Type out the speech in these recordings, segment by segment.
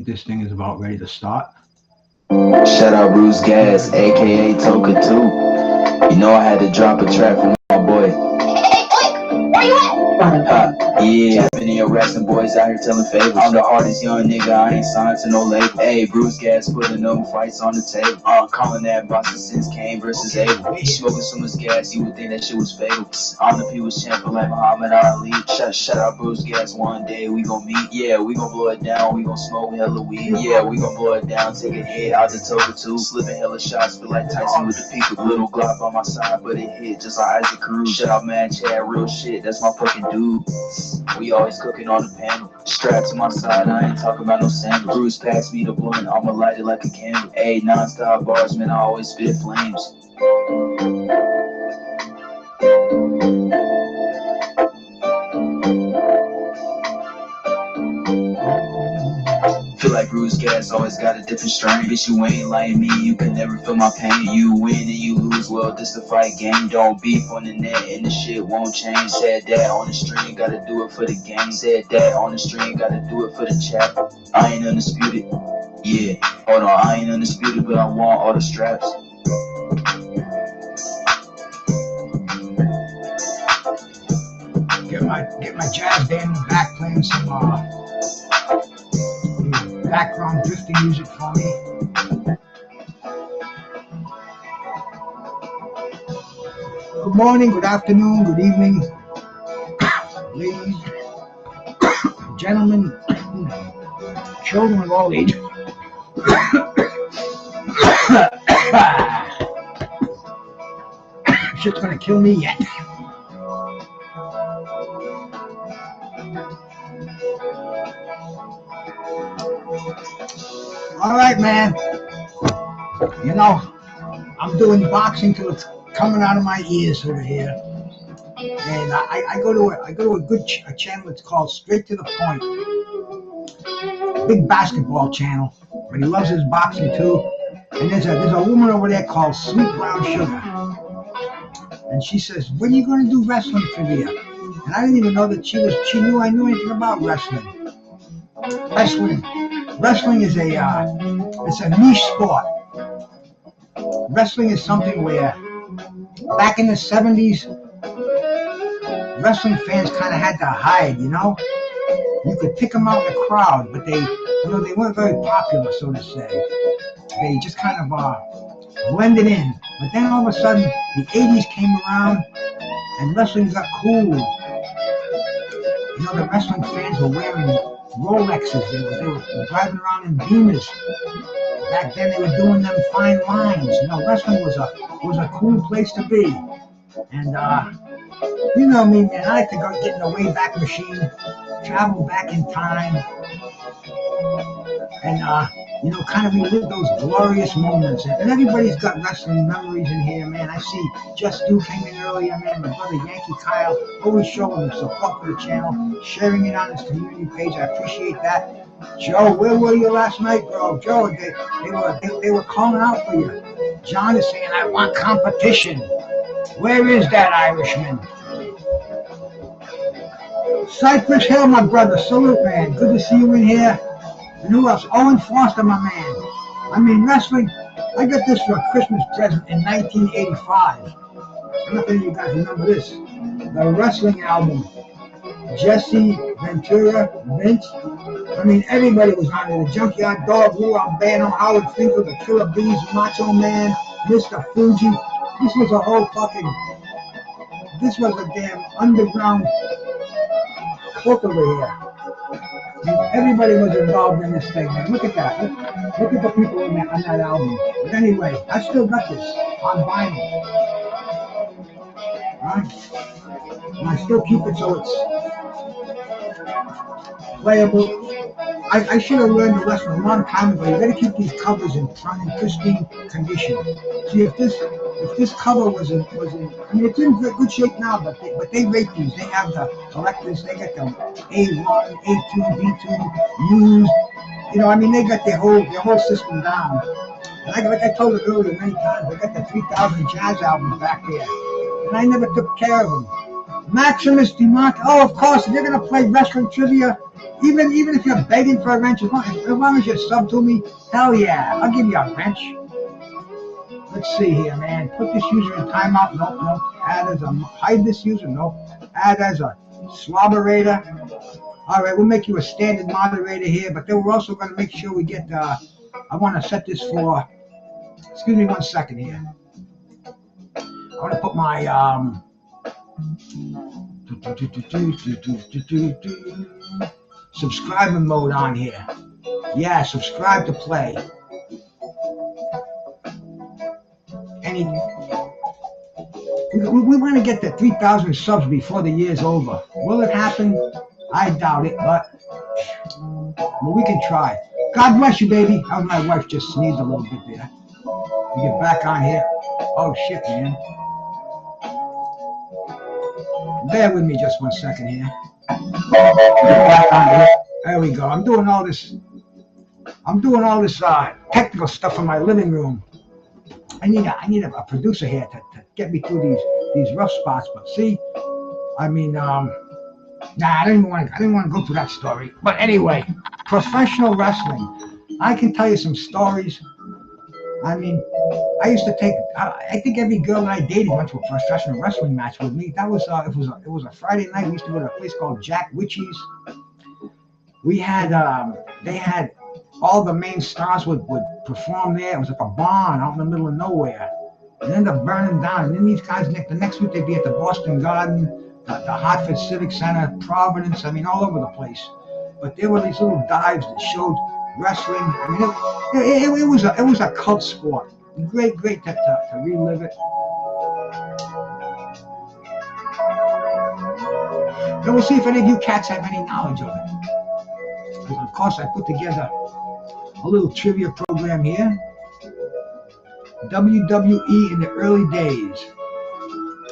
think this thing is about ready to start. Shout out Bruce Gas, aka Toka 2. You know I had to drop a track from my boy. Hey, Click, where you at? Yeah, many arresting boys out here telling favors. I'm the hardest young nigga, I ain't signed to no label. Hey, Bruce Gas putting them fights on the table. Calling that boxing since Kane versus Abel. Smoking so much gas, you would think that shit was fatal. I'm the people's champion like Muhammad Ali. Shout out Bruce Gas, one day we gon' meet. Yeah, we gon' blow it down, we gon' smoke hella weed. Yeah, we gon' blow it down, take a hit out the Toka 2. Slipping hella shots, feel like Tyson with the peak. A little Glock on my side, but it hit just like Isaac Cruz. Shout out Mad Chad, real shit, that's my fucking dude. We always cooking on the panel. Strapped to my side, I ain't talking about no sandals. Bruce passed me the blunt, I'ma light it like a candle. Ayy, non-stop bars, man, I always spit flames. Feel like Bruce Gas always got a different strain. Bitch, you ain't like me, you can never feel my pain. You win and you lose, well, this the fight game. Don't beef on the net and the shit won't change. Said that on the stream, gotta do it for the game. Said that on the stream, gotta do it for the chat. I ain't undisputed, yeah, hold on, I ain't undisputed, but I want all the straps. Get my jazz band in the back playing some background drifting music for me. Good morning, good afternoon, good evening, ladies, gentlemen, children of all ages. Shit's gonna kill me yet. All right, man. You know, I'm doing boxing till it's coming out of my ears over here, and I go to a good channel. It's called Straight to the Point. Big basketball channel, but he loves his boxing too. And there's a woman over there called Sweet Brown Sugar, and she says, "When are you going to do wrestling trivia?" And I didn't even know that she knew I knew anything about wrestling. Wrestling is it's a niche sport. Wrestling is something where back in the 70s, wrestling fans kind of had to hide, you know? You could pick them out in the crowd, but they weren't very popular, so to say. They just kind of blended in. But then all of a sudden, the 80s came around and wrestling got cool. You know, the wrestling fans were wearing Rolexes, they were driving around in Beamers. Back then they were doing them fine lines. You know, wrestling was a cool place to be. And you know me, man, I like to go get in the Wayback Machine, travel back in time, and you know, kind of relive those glorious moments. And everybody's got wrestling memories in here, man. I see Just Duke came in earlier, man. My brother Yankee Kyle always showing the support for the channel, sharing it on his community page. I appreciate that. Joe, where were you last night, bro? Joe, they were calling out for you. John is saying, I want competition. Where is that Irishman? Cypress Hill, my brother. Salute, man. Good to see you in here. And who else? Owen Foster, my man. I mean, wrestling, I got this for a Christmas present in 1985. I don't know if any of you guys remember this. The wrestling album. Jesse, Ventura, Vince. I mean, everybody was on it. The Junkyard Dog, Lou Albano, Howard Finkel, the Killer Bees, Macho Man, Mr. Fuji. This was a damn underground cult over here. And everybody was involved in this thing, man. Look at that. Look at the people on that album. But anyway, I still got this on vinyl. Alright? And I still keep it so it's playable. I should have learned the lesson a long time ago. You gotta keep these covers in pristine condition. See, if this cover was in, I mean, it's in good shape now, but they rate these. They have the collectors, they got them A1, A2, B2, used. You know, I mean, they got their whole system down. And like I told it earlier many times, I got the 3,000 jazz albums back there, and I never took care of them. Maximus DeMont. Oh, of course, if you're gonna play wrestling trivia, even if you're begging for a wrench, as long as you're sub to me, hell yeah, I'll give you a wrench. Let's see here, man. Put this user in timeout. Nope, nope. Add as a hide this user. Nope. Add as a slobberator. All right, we'll make you a standard moderator here, but then we're also going to make sure we get. I want to set this for. Excuse me 1 second here. I want to put my subscriber mode on here. Yeah, subscribe to play. We want to get to 3,000 subs before the year's over. Will it happen? I doubt it, but we can try. God bless you, baby. Oh, my wife just sneezed a little bit there. We get back on here. Oh, shit, man. Bear with me just 1 second here. Back on here. There we go. I'm doing all this technical stuff in my living room. I need a producer here to get me through these rough spots. But see, I mean, I didn't want to go through that story. But anyway, professional wrestling. I can tell you some stories. I mean, I used to take. I think every girl that I dated went to a professional wrestling match with me. That was it was a Friday night. We used to go to a place called Jack Witchy's. We had they had. All the main stars would perform there. It was like a barn out in the middle of nowhere. It ended up burning down. And then these guys, the next week, they'd be at the Boston Garden, the Hartford Civic Center, Providence, I mean, all over the place. But there were these little dives that showed wrestling. I mean, it was a cult sport. Great to relive it. And we'll see if any of you cats have any knowledge of it. Because, of course, I put together a little trivia program here. WWE in the early days.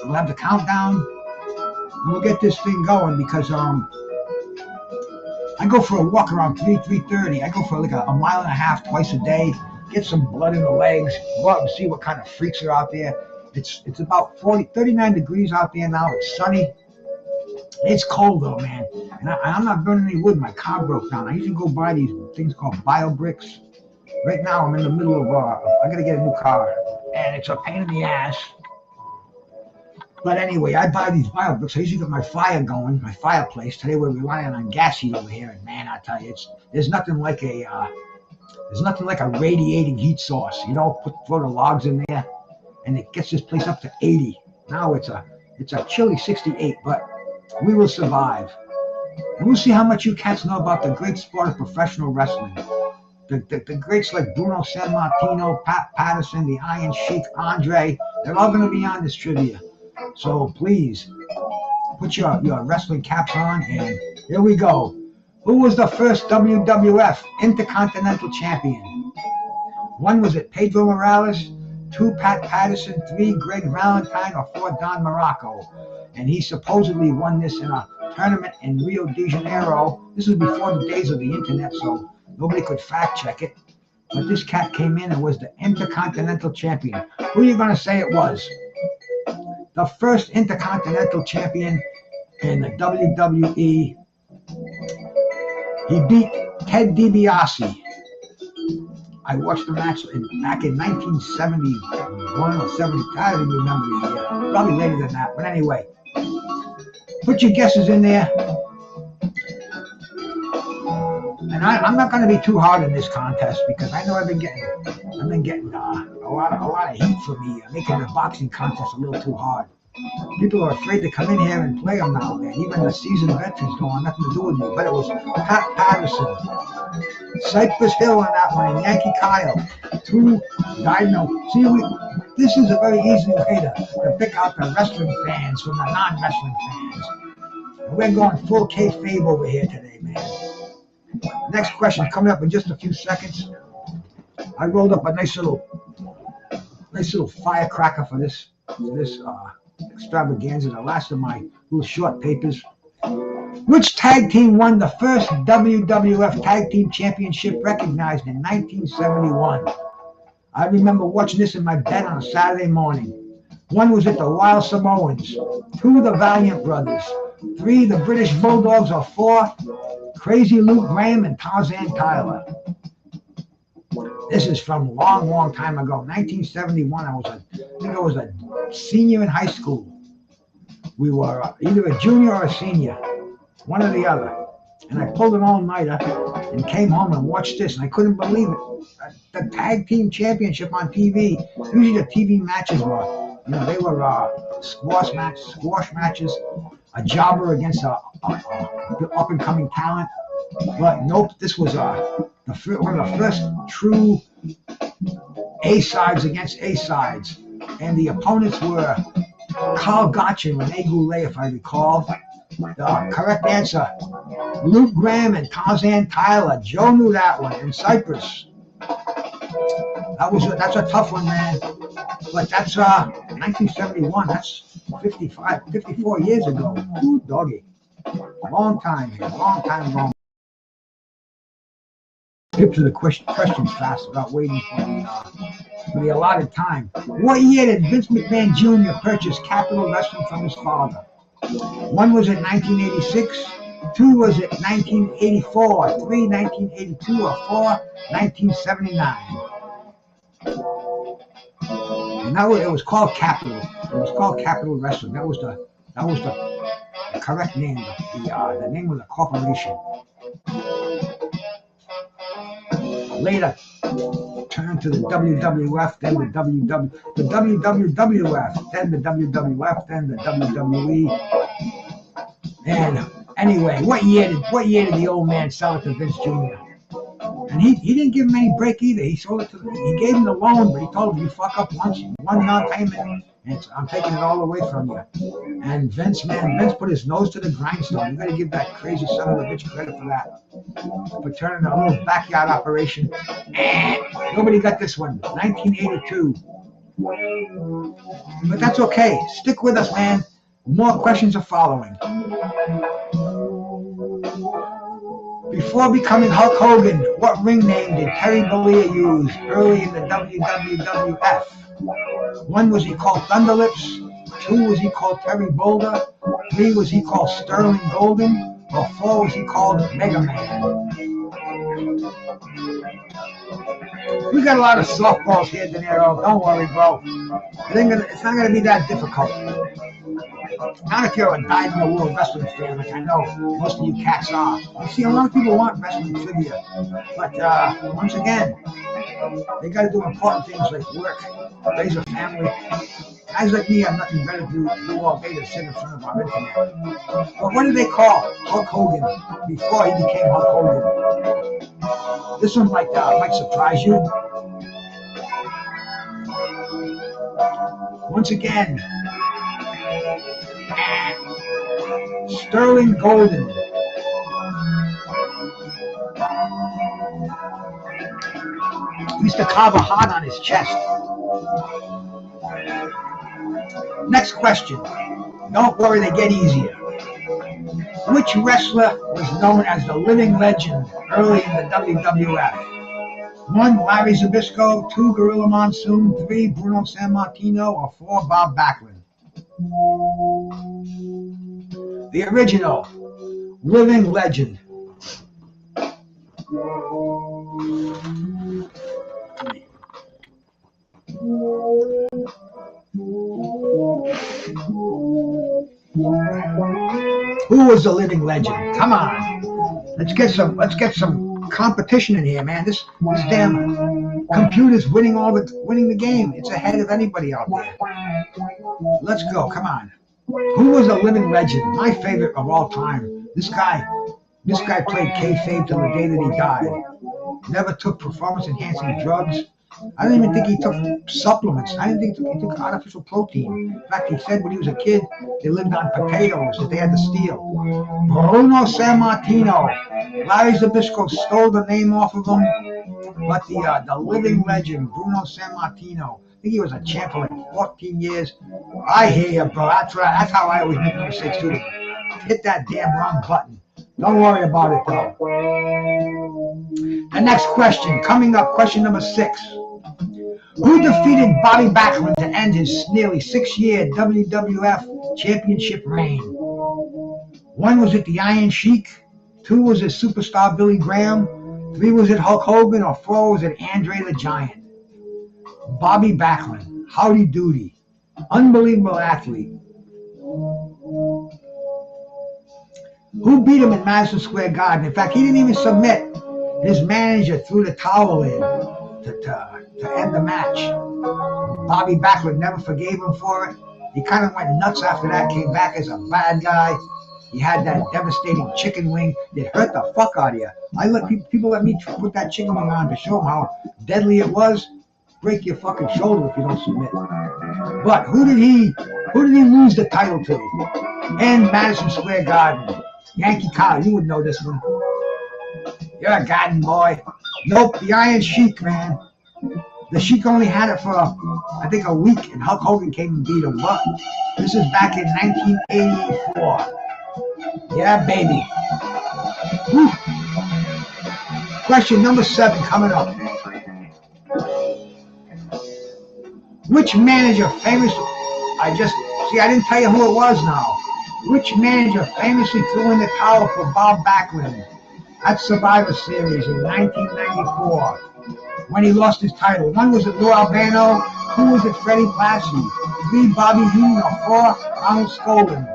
We'll have the countdown, and we'll get this thing going because I go for a walk around 3:30. I go for like a mile and a half twice a day. Get some blood in the legs. Go out and see what kind of freaks are out there. It's about 39 degrees out there now. It's sunny. It's cold though, man. And I'm not burning any wood. My car broke down. I usually go buy these things called bio bricks. Right now I'm in the middle of I gotta get a new car, and it's a pain in the ass. But anyway, I buy these bio bricks. I usually get my fire going, my fireplace. Today we're relying on gas heat over here, and man, I tell you, there's nothing like a radiating heat source. You know, throw the logs in there, and it gets this place up to 80. Now it's a chilly 68, but we will survive. And we'll see how much you cats know about the great sport of professional wrestling. The greats like Bruno Sammartino, Pat Patterson, the Iron Sheik, Andre, they're all going to be on this trivia. So please, put your wrestling caps on, and here we go. Who was the first WWF Intercontinental Champion? 1, was it Pedro Morales? 2, Pat Patterson? 3, Greg Valentine? Or 4, Don Morocco? And he supposedly won this in a tournament in Rio de Janeiro. This was before the days of the internet, so nobody could fact check it. But this cat came in and was the Intercontinental Champion. Who are you going to say it was? The first Intercontinental Champion in the WWE. He beat Ted DiBiase. I watched the match back in 1971 or 70. I don't even remember the year. Probably later than that. But anyway, put your guesses in there. And I'm not going to be too hard in this contest because I know I've been getting a lot of heat for me making the boxing contest a little too hard. People are afraid to come in here and play them now, man. Even the seasoned veterans don't want nothing to do with me. But it was Pat Patterson, Cypress Hill on that one, and Yankee Kyle. 2 Dino. See, this is a very easy way to pick out the wrestling fans from the non-wrestling fans. And we're going full kayfabe over here today, man. Next question coming up in just a few seconds. I rolled up a nice little firecracker for this extravaganza, the last of my little short papers. Which tag team won the first WWF Tag Team Championship recognized in 1971? I remember watching this in my bed on a Saturday morning. 1 was it the Wild Samoans, 2 the Valiant Brothers, 3 the British Bulldogs, or 4 Crazy Luke Graham and Tarzan Tyler. This is from a long, long time ago, 1971. I think I was a senior in high school. We were either a junior or a senior, one or the other. And I pulled an all-nighter and came home and watched this, and I couldn't believe it. The tag team championship on TV. Usually the TV matches were, they were squash matches, a jobber against a up-and-coming talent. But nope, this was one of the first true A-sides against A-sides. And the opponents were Carl Gotch and Rene Goulet, if I recall. The correct answer, Luke Graham and Tarzan Tyler. Joe knew that one. In Cyprus. That's a tough one, man. But that's 1971. That's 54 years ago. Ooh, doggy. Long time here. Long time. Skip to the questions fast without waiting for the allotted time. What year did Vince McMahon Jr. purchase Capital Wrestling from his father? 1 was it 1986, 2 was it 1984, 3 1982, or 4 1979. And it was called Capital. It was called Capital Wrestling. That was the correct name, the name of the corporation. Later, turned to the WWF, then the WWF, then the WWF, then the WWE. And anyway, what year did the old man sell it to Vince Jr.? And he didn't give him any break either. He gave him the loan, but he told him, you fuck up one non-payment, and I'm taking it all away from you. And Vince put his nose to the grindstone. You got to give that crazy son of a bitch credit for that. For turning a little backyard operation. Nobody got this one. 1982. But that's okay. Stick with us, man. More questions are following. Before becoming Hulk Hogan, what ring name did Terry Bollea use early in the WWF? 1 was he called Thunderlips, 2 was he called Terry Boulder, 3 was he called Sterling Golden, or 4 was he called Mega Man? We got a lot of softballs here, De Niro. Don't worry, bro. It's not gonna be that difficult. Not if you're a dyed-in-the-wool wrestling fan, like I know most of you cats are. You see, a lot of people want wrestling trivia, but once again, they got to do important things like work, raise a family. Guys like me have nothing better to do all day than sit in front of our internet. But what did they call Hulk Hogan before he became Hulk Hogan? This one might surprise you. Once again, Sterling Golden. He used to carve a heart on his chest. Next question. Don't worry, they get easier. Which wrestler was known as the living legend early in the WWF? 1, Larry Zbyszko, 2, Gorilla Monsoon, 3, Bruno Sammartino, or 4, Bob Backlund? The original living legend. Who was the living legend? Come on. Let's get some competition in here, man. This damn computer's winning the game. It's ahead of anybody out there. Let's go. Come on. Who was a living legend? My favorite of all time. This guy played kayfabe till the day that he died. Never took performance-enhancing drugs. I don't even think he took supplements. I didn't think he took artificial protein. In fact, he said when he was a kid, they lived on potatoes that they had to steal. Bruno Sammartino. Larry Zbyszko stole the name off of him. But the living legend, Bruno Sammartino, I think he was a champ for like 14 years. I hear you, bro. That's right. That's how I always make mistakes too. Hit that damn wrong button. Don't worry about it, though. The next question, coming up, question number 6. Who defeated Bobby Backlund to end his nearly 6-year WWF Championship reign? 1, was it the Iron Sheik? 2, was it Superstar Billy Graham? 3, was it Hulk Hogan? Or 4, was it Andre the Giant? Bobby Backlund, howdy doody, unbelievable athlete. Who beat him in Madison Square Garden? In fact, he didn't even submit. His manager threw the towel in to end the match. Bobby Backlund never forgave him for it. He kind of went nuts after that, came back as a bad guy. He had that devastating chicken wing that hurt the fuck out of you. I let people let me put that chicken wing on to show them how deadly it was. Break your fucking shoulder if you don't submit. But who did he lose the title to? In Madison Square Garden. Yankee Kyle, you would know this one. You're a garden boy. Nope, the Iron Sheik, man. The Sheik only had it for, I think, a week, and Hulk Hogan came and beat him. But this is back in 1984. Yeah, baby. Woo. Question number 7 coming up. Which manager famously, I didn't tell you who it was now. Which manager famously threw in the towel for Bob Backlund at Survivor Series in 1994 when he lost his title? 1, was it Lou Albano? 2, was it Freddie Blassie? 3, Bobby Heenan? Or 4, Arnold Skolin?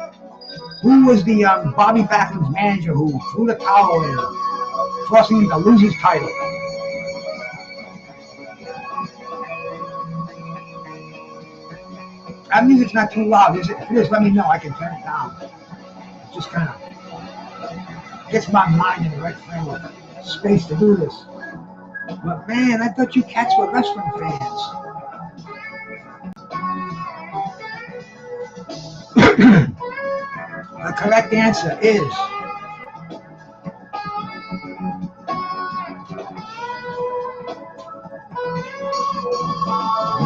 Who was the Bobby Backlund's manager who threw the towel in, forcing him to lose his title? That music's not too loud, is it? If it is, let me know. I can turn it down. It just kind of gets my mind in the right frame of space to do this. But man, I thought you cats were wrestling fans. The correct answer is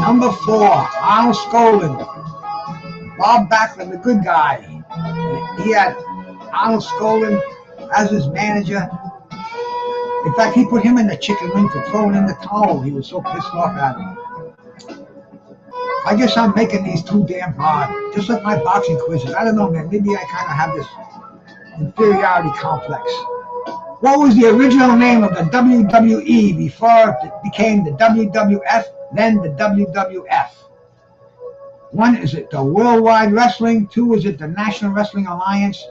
number 4, Arnold Skolin. Bob Backlund, the good guy. He had Arnold Skolin as his manager. In fact, he put him in the chicken wing for throwing in the towel. He was so pissed off at him. I guess I'm making these too damn hard. Just like my boxing quizzes. I don't know, man. Maybe I kind of have this inferiority complex. What was the original name of the WWE before it became the WWF, then the WWF? 1, is it the Worldwide Wrestling? 2, is it the National Wrestling Alliance?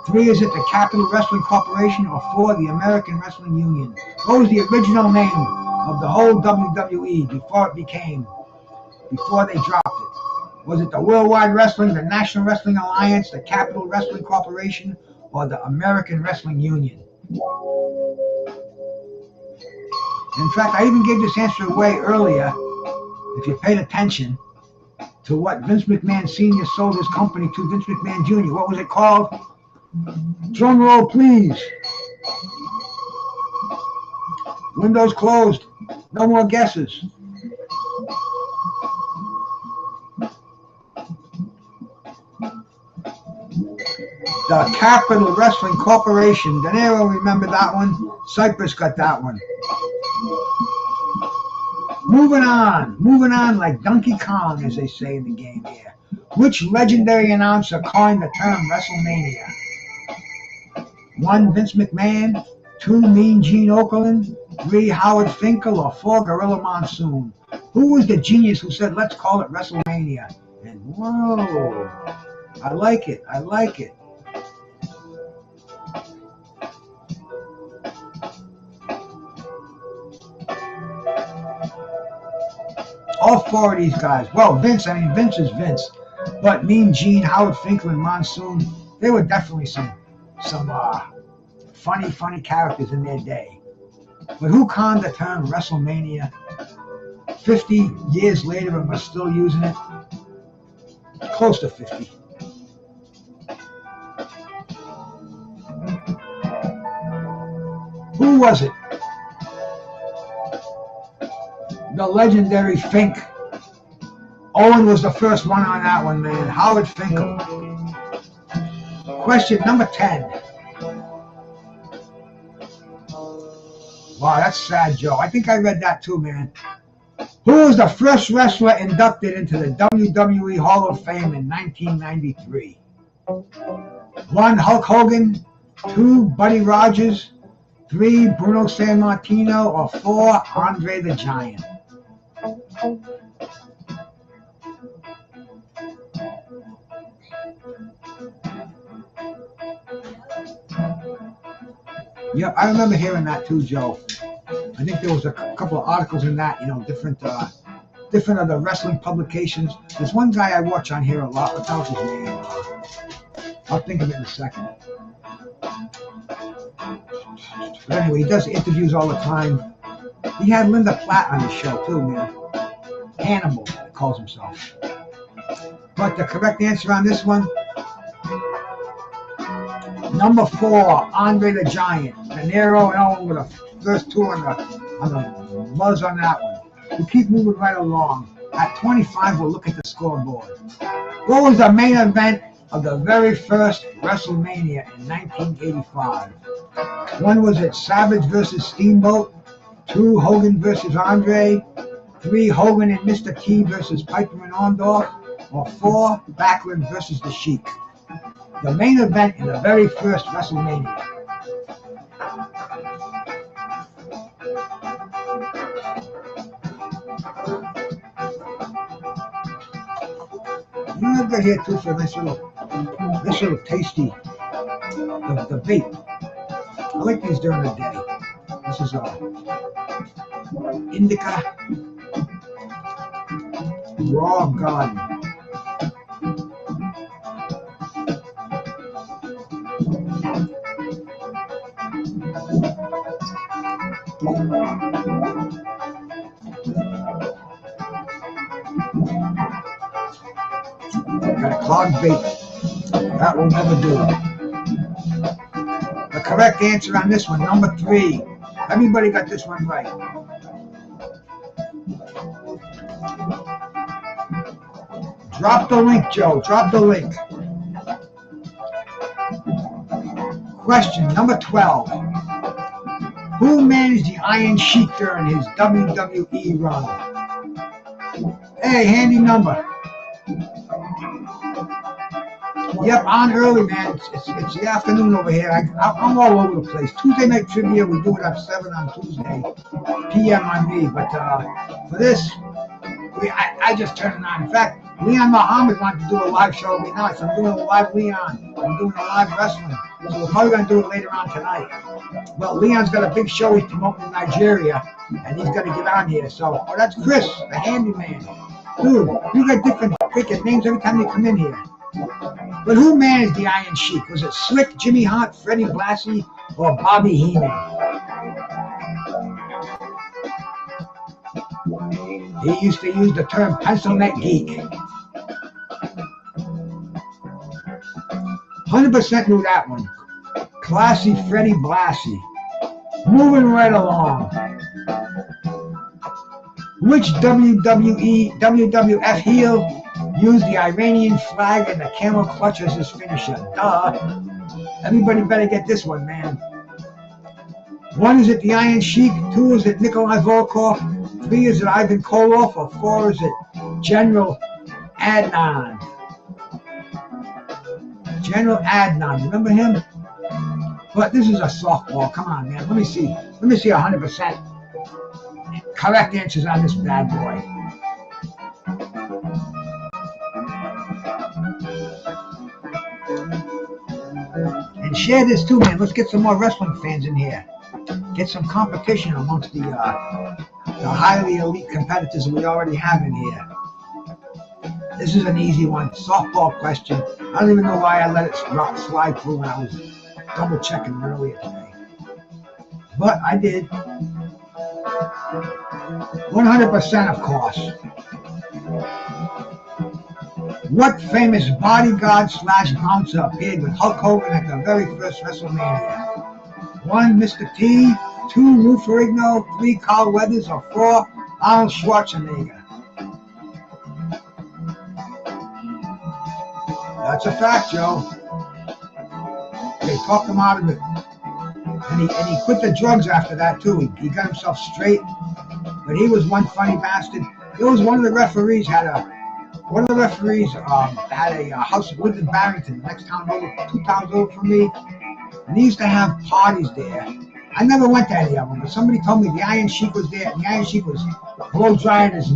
3, is it the Capital Wrestling Corporation? Or 4, the American Wrestling Union? What was the original name of the whole WWE before they dropped it? Was it the Worldwide Wrestling, the National Wrestling Alliance, the Capital Wrestling Corporation, or the American Wrestling Union? In fact, I even gave this answer away earlier, if you paid attention to what Vince McMahon Sr. sold his company to Vince McMahon Jr. What was it called? Drum roll, please. Windows closed. No more guesses. The Capital Wrestling Corporation. De Niro, remember that one? Cypress got that one. Moving on like Donkey Kong, as they say in the game here. Which legendary announcer coined the term WrestleMania? 1, Vince McMahon. 2, Mean Gene Okerlund. 3, Howard Finkel. Or 4, Gorilla Monsoon? Who was the genius who said, let's call it WrestleMania? And whoa, I like it. All 4 of these guys. Well, Vince is Vince. But Mean Gene, Howard Finkel, and Monsoon, they were definitely some funny characters in their day. But who coined the term WrestleMania? 50 years later, and we're still using it. Close to 50. Who was it? The legendary Fink. Owen was the first one on that one, man. Howard Finkel. Question number 10. Wow, that's sad, Joe. I think I read that too, man. Who was the first wrestler inducted into the WWE Hall of Fame in 1993? 1. Hulk Hogan, 2. Buddy Rogers, 3. Bruno Sammartino, or 4. Andre the Giant? Yep, I remember hearing that too, Joe. I think there was a couple of articles in that, different of the wrestling publications. There's one guy I watch on here a lot. What the hell's his name? I'll think of it in a second. But anyway, he does interviews all the time. He had Linda Platt on his show too, man. Hannibal, he calls himself. But the correct answer on this one, number 4, Andre the Giant. De Niro and Owen with the first 2 on the buzz on that one. We keep moving right along. At 25, we'll look at the scoreboard. What was the main event of the very first WrestleMania in 1985? 1, was it Savage versus Steamboat? 2, Hogan versus Andre? 3, Hogan and Mr. T versus Piper and Orndorff? Or 4, Backlund versus the Sheik? The main event in the very first WrestleMania. I've got here too for this little tasty debate. I like these during the day. This is indica raw garden. Got a clogged bait. That will never do. The correct answer on this one, number 3. Everybody got this one right. Drop the link, Joe. Drop the link. Question number 12. Who managed the Iron Sheik during his WWE run? Hey, handy number. Yep, on early, man. It's the afternoon over here. I'm all over the place. Tuesday night trivia, we do it at 7 on Tuesday, p.m. on me. But for this, I just turned it on. In fact, Leon Muhammad wanted to do a live show with me now. So I'm doing a live Leon. I'm doing a live wrestling. So we're probably going to do it later on tonight. Well, Leon's got a big show he's promoting in Nigeria, and he's got to get on here. So, oh, that's Chris, the handyman. Dude, you got different freaking names every time you come in here. But who managed the Iron Sheik? Was it Slick, Jimmy Hart, Freddie Blassie, or Bobby Heenan? He used to use the term pencil neck geek. 100% knew that one. Classy Freddie Blassie. Moving right along. Which WWF heel used the Iranian flag and the camel clutch as his finisher? Duh. Everybody better get this one, man. 1, is it the Iron Sheik? 2, is it Nikolai Volkov? 3, is it Ivan Koloff? Or 4, is it General Adnan? General Adnan, remember him? But this is a softball. Come on, man. Let me see 100% correct answers on this bad boy. And share this too, man. Let's get some more wrestling fans in here. Get some competition amongst the highly elite competitors we already have in here. This is an easy one. Softball question. I don't even know why I let it slide through when I was double checking earlier today. But I did. 100%, of course. What famous bodyguard / bouncer appeared with Hulk Hogan at the very first WrestleMania? 1, Mr. T. 2, Lou Ferrigno. 3, Carl Weathers. Or 4, Arnold Schwarzenegger? That's a fact, Joe. They talked him out of it. And he quit the drugs after that, too. He got himself straight. But he was one funny bastard. It was one of the referees had a house lived in Barrington, the next town over, 2 towns over from me, and he used to have parties there. I never went to any of them, but somebody told me the Iron Sheik was there, and the Iron Sheik was blow drying his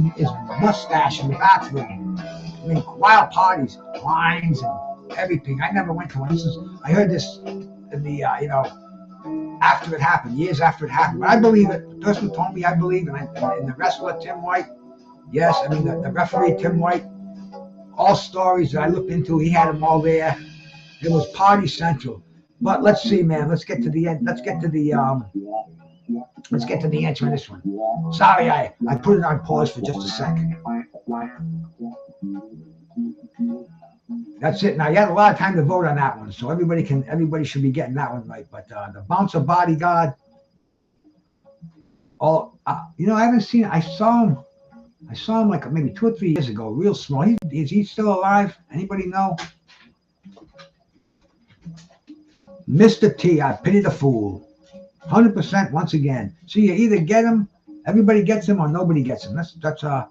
mustache in the bathroom. I mean, wild parties, wines and everything. I never went to one. I heard this in the after it happened, years after it happened. But I believe it. The person told me I believe, and the wrestler Tim White. Yes, I mean the referee Tim White. All stories that I looked into, he had them all there. It was party central. But let's see, man. Let's get to the end. Let's get to the answer of this one. Sorry, I put it on pause for just a sec. That's it. Now you had a lot of time to vote on that one, so everybody should be getting that one right. But the Bouncer Bodyguard. I haven't seen. I saw him like maybe 2 or 3 years ago, real small. Is he still alive? Anybody know? Mr. T, I pity the fool. 100% once again. So you either get him, everybody gets him, or nobody gets him. That's how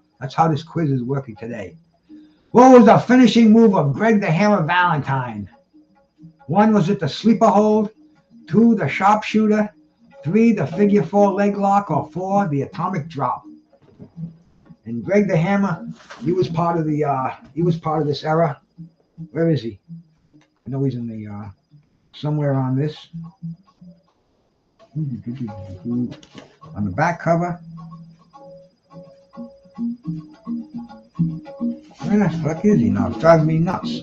this quiz is working today. What was the finishing move of Greg the Hammer Valentine? 1, was it the sleeper hold? 2, the sharpshooter. 3, the figure 4 leg lock, or 4, the atomic drop. And Greg the Hammer, he was part of this era. Where is he? I know he's in the somewhere on this. On the back cover. Where the fuck is he now? It's driving me nuts.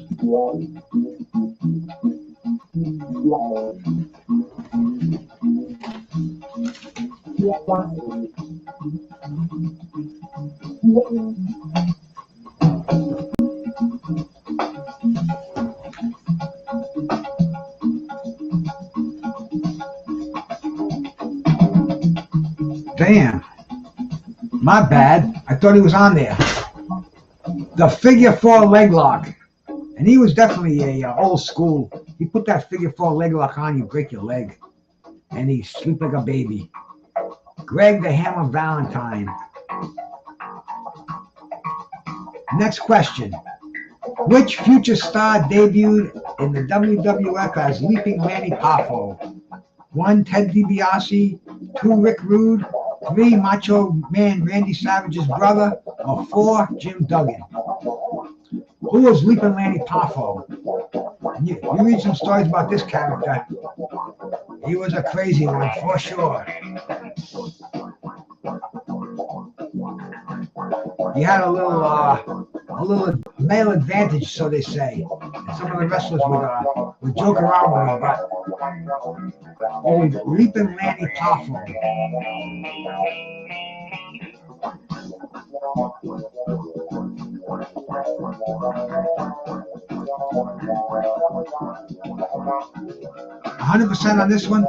Damn. My bad. I thought he was on there. The figure 4 leg lock. And he was definitely a old school. He put that figure 4 leg lock on, you break your leg. And he sleep like a baby. Greg the Hammer Valentine. Next question. Which future star debuted in the WWF as Leaping Lanny Poffo? 1, Ted DiBiase. 2, Rick Rude. 3, Macho Man Randy Savage's brother. Or 4, Jim Duggan. Who was Leaping Lanny Poffo? You read some stories about this character. He was a crazy one, for sure. He had a little male advantage, so they say. And some of the wrestlers would joke around with him, but Leaping Lanny Poffo. $100% on this one.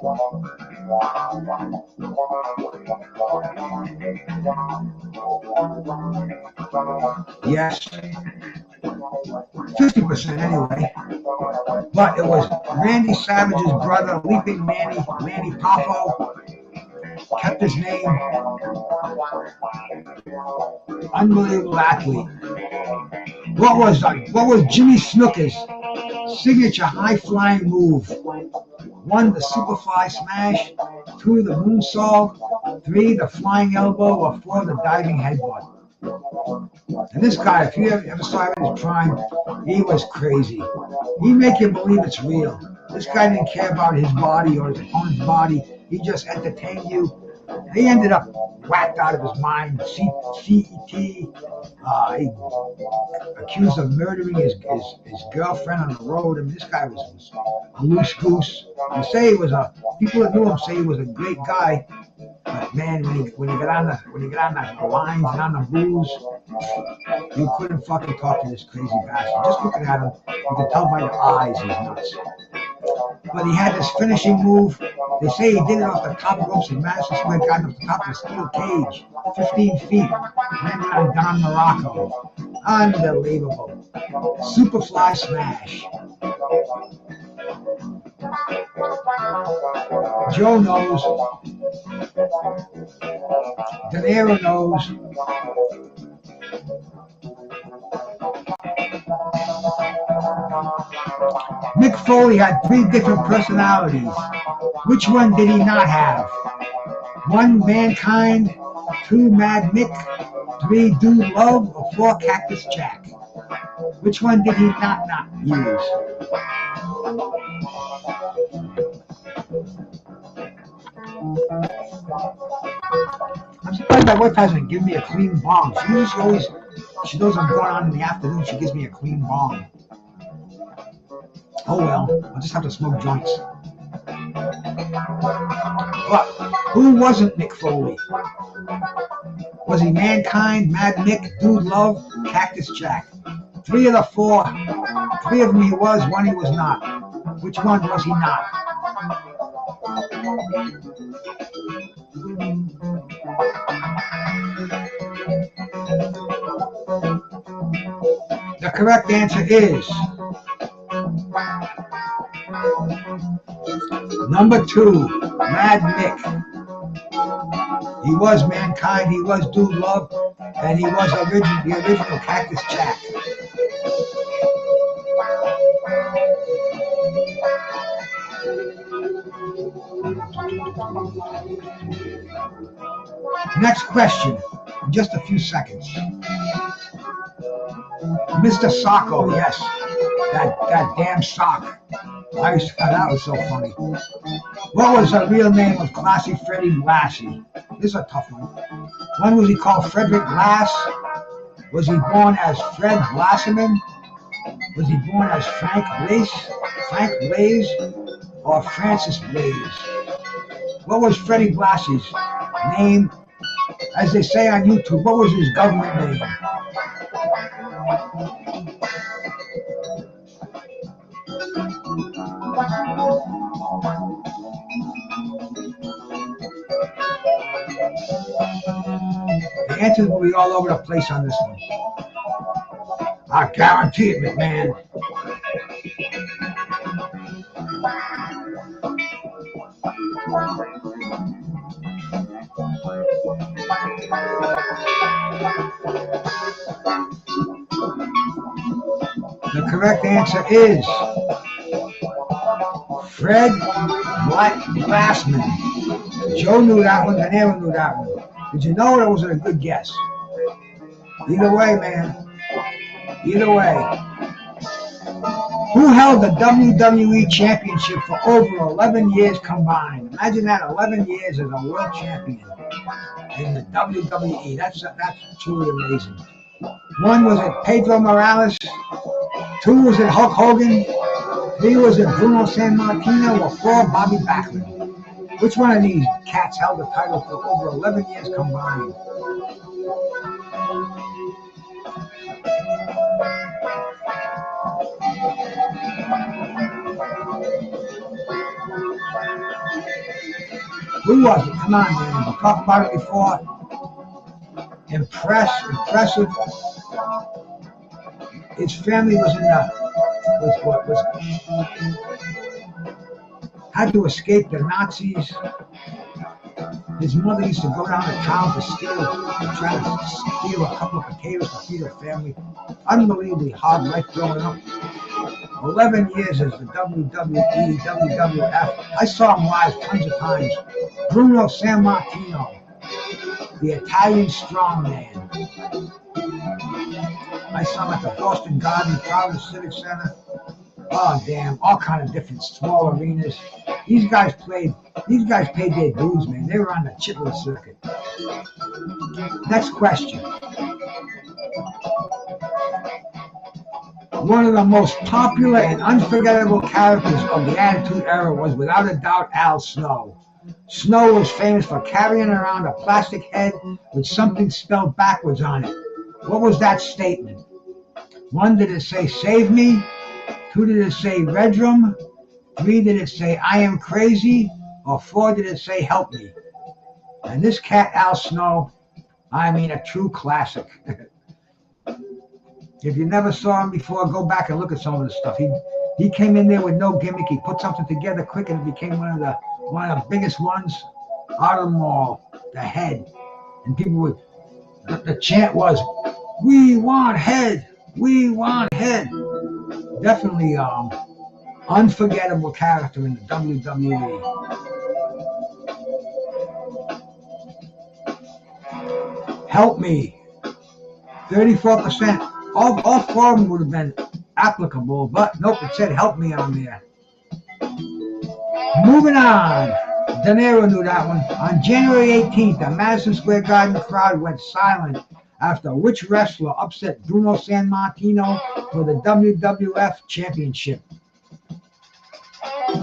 Yes. 50% anyway. But it was Randy Savage's brother, Leaping Lanny Poffo. Kept his name. Unbelievable athlete. What was Jimmy Snooker's signature high-flying move? 1, the Superfly Smash. 2, the Moonsault. 3, the Flying Elbow. Or 4, the Diving Headbutt. And this guy, if you ever saw him in his prime, he was crazy. He'd make you believe it's real. This guy didn't care about his body or his opponent's body. He just entertained you. He ended up whacked out of his mind. CET. He accused of murdering his girlfriend on the road. I mean, this guy was a loose goose. They say he was people that knew him say he was a great guy. But man, when he got on the lines and on the booze, you couldn't fucking talk to this crazy bastard. Just looking at him, you could tell by the eyes he's nuts. But he had this finishing move. They say he did it off the top ropes in Madison Square Garden off the top of the steel cage, 15 feet, landed on Don Morocco. Unbelievable. Superfly Smash. Joe knows. De Niro knows. Mick Foley had 3 different personalities. Which one did he not have? 1, Mankind. 2, Mad Mick. 3, Dude Love. Or 4, Cactus Jack. Which one did he not use? I'm surprised my wife hasn't given me a clean bong. She knows I'm going on in the afternoon. She gives me a clean bong. Oh well, I'll just have to smoke joints. But who wasn't Mick Foley? Was he Mankind, Mad Mick, Dude Love, Cactus Jack? 3 of the 4. 3 of them he was, 1 he was not. Which one was he not? The correct answer is number 2, Mad Mick. He was Mankind, he was Dude Love, and he was the original Cactus Jack. Next question, in just a few seconds. Mr. Socko, yes, that damn sock. That was so funny. What was the real name of Classy Freddie Blassie? This is a tough one. One, was he called Frederick Glass? Was he born as Fred Blasserman? Was he born as Frank Blaze? Or Francis Blaze? What was Freddie Blassie's name? As they say on YouTube, what was his government name? The answers will be all over the place on this one. I guarantee it, McMahon. The correct answer is Fred Glassman. Joe knew that one, De Niro knew that one. Did you know it, or was it a good guess? Either way, man. Either way. Who held the WWE Championship for over 11 years combined? Imagine that, 11 years as a world champion in the WWE. That's truly amazing. 1, was it Pedro Morales? 2, was it Hulk Hogan? 3, was it Bruno Sammartino? Or 4, Bobby Backlund? Which one of these cats held the title for over 11 years combined? Who was it? Come on, man. We talked about it before. Impressive. His family was had to escape the Nazis. His mother used to go down to town to try to steal a couple of potatoes to feed her family. Unbelievably hard life growing up. 11 years as the WWE, WWF. I saw him live tons of times. Bruno Sammartino, the Italian strongman. I saw him at the Boston Garden, Providence Civic Center. Oh damn! All kind of different small arenas. These guys paid their dues, man. They were on the Chitlin circuit. Next question. One of the most popular and unforgettable characters of the Attitude Era was without a doubt Al Snow. Snow was famous for carrying around a plastic head with something spelled backwards on it. What was that statement? 1, did it say "Save me"? 2, did it say "Redrum"? 3, did it say "I am crazy"? Or 4, did it say "Help me"? And this cat, Al Snow, I mean, a true classic. If you never saw him before, go back and look at some of the stuff. He came in there with no gimmick. He put something together quick, and it became one of the biggest ones out of them all. The Head, and people would. The chant was, "We want Head. We want Head." Definitely, unforgettable character in the WWE. Help Me, 34%. All four of them would have been applicable, but nope, it said Help Me on there. Moving on. De Niro knew that one. On January 18th, the Madison Square Garden crowd went silent after which wrestler upset Bruno Sammartino for the WWF Championship.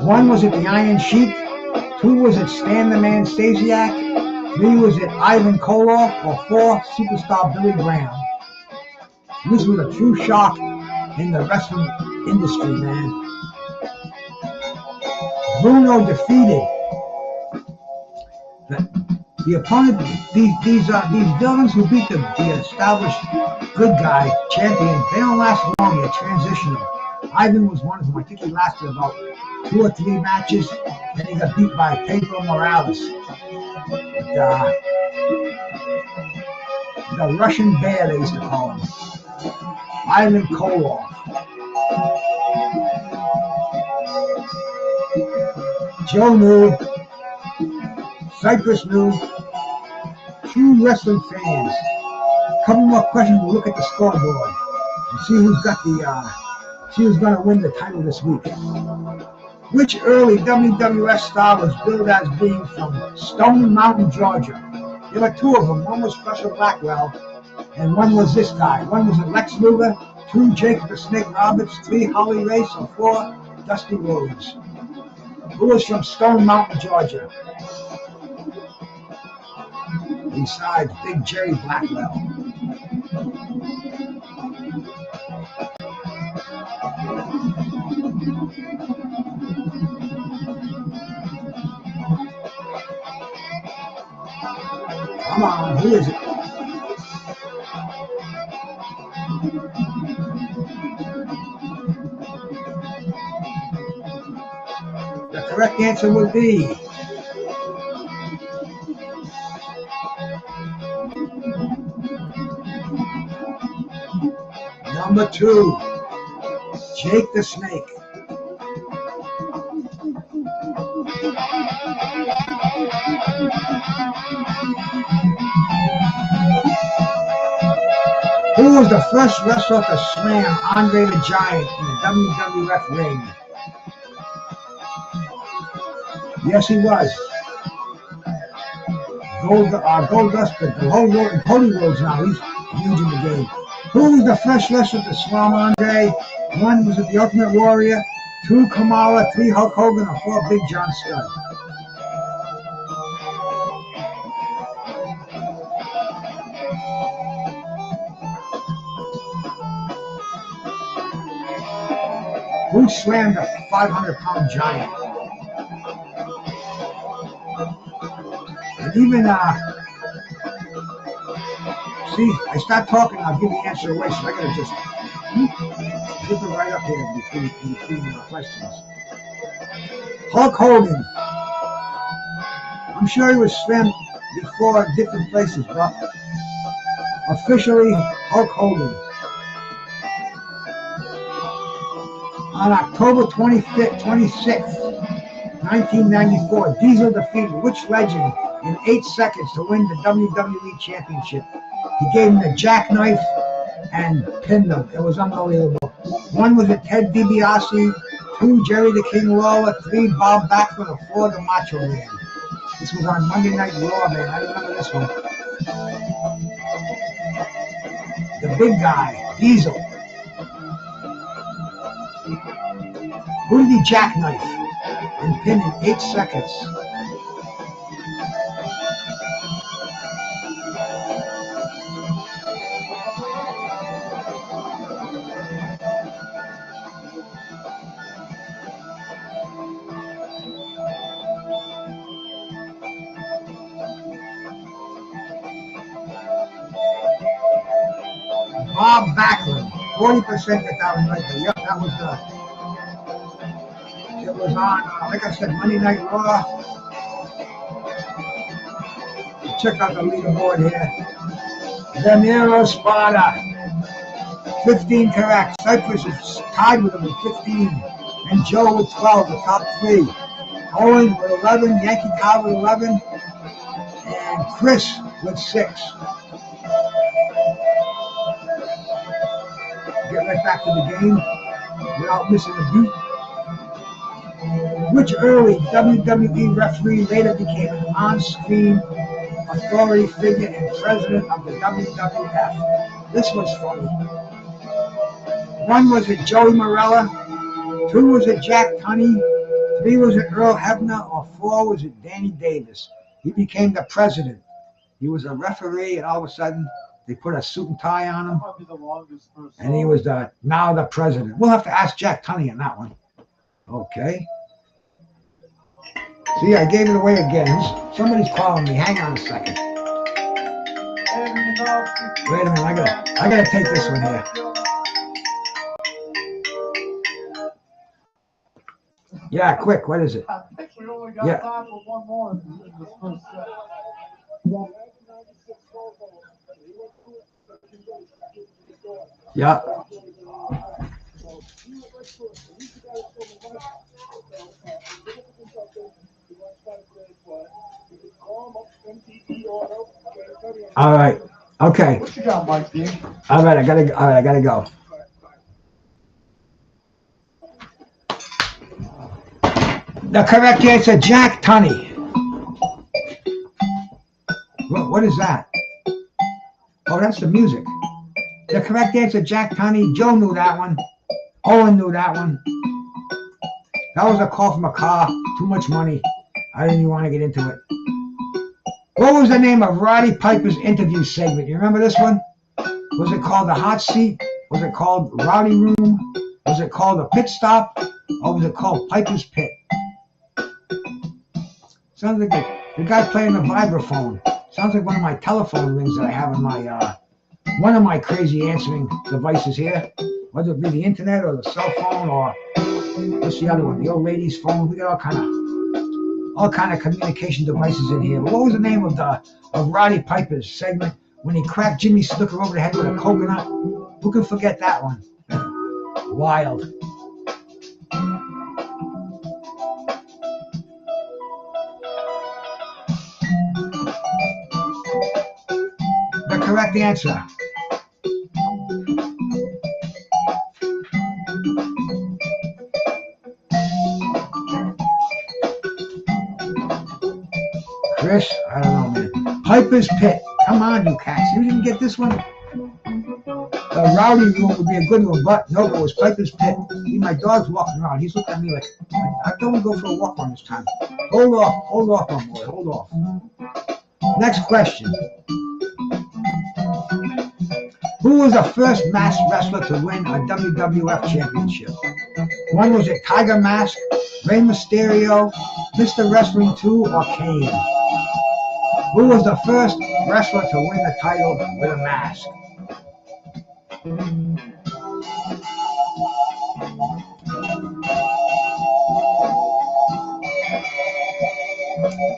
1 was it the Iron Sheik, 2 was it Stan the Man Stasiak, 3 was it Ivan Koloff, or 4 Superstar Billy Graham. This was a true shock in the wrestling industry, man. Bruno defeated the opponent. These villains who beat the established good guy champion, they don't last long. They're transitional. Ivan was one of them. I think he lasted about 2 or 3 matches. Then he got beat by Pedro Morales. The Russian Bear, they used to call him. Ivan Koloff. Joe knew. Cypress knew. True wrestling fans. A couple more questions. We'll look at the scoreboard and see who's got see who's going to win the title this week. Which early WWF star was billed as being from Stone Mountain, Georgia? There were 2 of them. 1 was Special Blackwell, and 1 was this guy. 1 was Lex Luger, 2 Jake the Snake Roberts, 3 Holly Race, or 4 Dusty Rhodes. Who was from Stone Mountain, Georgia? Besides Big Jerry Blackwell. Come on, who is it? The correct answer would be number 2, Jake the Snake. Who was the first wrestler to slam Andre the Giant in the WWF ring? Yes, he was. Goldust, the whole road, Cody Rhodes now, he's huge in the game. Who was the first wrestler to slam Andre? 1 was it the Ultimate Warrior, 2 Kamala, 3 Hulk Hogan, or 4 Big John Studd. Who slammed a 500-pound giant? And even, see, I start talking, I'll give the answer away, so I gotta just zip it right up here between the questions. Hulk Hogan. I'm sure he was slammed before at different places, but officially Hulk Hogan. On October 26th, 1994, Diesel defeated which legend in 8 seconds to win the WWE Championship? He gave him the jackknife and pinned him. It was unbelievable. 1 was it Ted DiBiase, 2 Jerry the King Lawler, 3 Bob Backlund, or 4 the Macho Man. This was on Monday Night Raw, man. I remember this one. The big guy, Diesel. Who did he jackknife and pin in 8 seconds? Bob Backlund, 40% got that one right there. Yep, that was the It was on, like I said, Monday Night Raw. Check out the leaderboard here. Danilo Spada, 15 correct. Cypress is tied with him with 15. And Joe with 12, the top three. Owen with 11, Yankee Cow with 11, and Chris with 6. Get right back to the game without missing a beat. Which early WWE referee later became an on-screen authority figure and president of the WWF? This was funny. 1 was it Joey Morella, 2 was it Jack Tunney, 3 was it Earl Hebner, or 4 was it Danny Davis? He became the president. He was a referee, and all of a sudden they put a suit and tie on him, and he was now the president. We'll have to ask Jack Tunney on that one. Okay. See, I gave it away again. Somebody's calling me. Hang on a second. Wait a minute. I gotta take this one here. Yeah, quick. What is it? I think we only got time for one more in this first set. Yeah. All right. Okay. What you got, Mike D? All right. I gotta go. The correct answer, Jack Tunney. What is that? Oh, that's the music. The correct answer, Jack Tunney. Joe knew that one. Owen knew that one. That was a call from a car. Too much money. I didn't even want to get into it. What was the name of Roddy Piper's interview segment? You remember this one? Was it called The Hot Seat? Was it called Rowdy Room? Was it called The Pit Stop? Or was it called Piper's Pit? Sounds like the guy playing the vibraphone. Sounds like one of my telephone rings that I have on my one of my crazy answering devices here. Whether it be the internet or the cell phone or what's the other one? The old lady's phone. We got all kind of communication devices in here. But what was the name of Roddy Piper's segment when he cracked Jimmy Snooker over the head with a coconut? Who can forget that one? Wild. The correct answer. Chris, I don't know, man. Piper's Pit. Come on, you cats. You didn't get this one? The Rowdy Room would be a good one, but no, it was Piper's Pit. See, my dog's walking around. He's looking at me like, I don't go for a walk on this time. Hold off, my boy. Hold off. Next question. Who was the first masked wrestler to win a WWF championship? 1 was it Tiger Mask, Rey Mysterio, Mr. Wrestling 2, or Kane? Who was the first wrestler to win the title with a mask?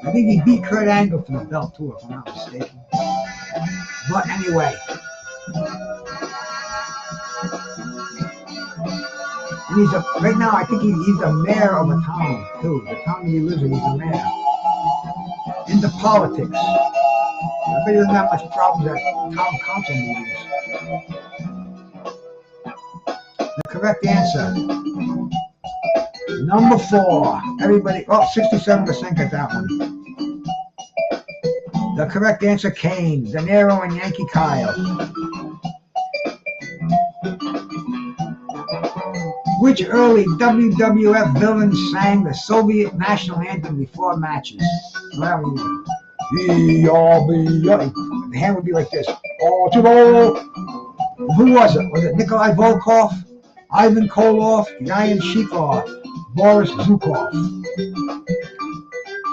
I think he beat Kurt Angle for the belt too, if I'm not mistaken. But anyway. And right now, I think he's the mayor of a town too. The town he lives in, he's the mayor. Into politics. I bet he doesn't have much problems at town council meetings. The correct answer. Number 4. Everybody, 67% got that one. The correct answer, Kane, De Niro, and Yankee Kyle. Which early WWF villain sang the Soviet national anthem before matches? Well, the hand would be like this. Who was it? Was it Nikolai Volkov, Ivan Koloff, Guyan Sheik, or Boris Zukov?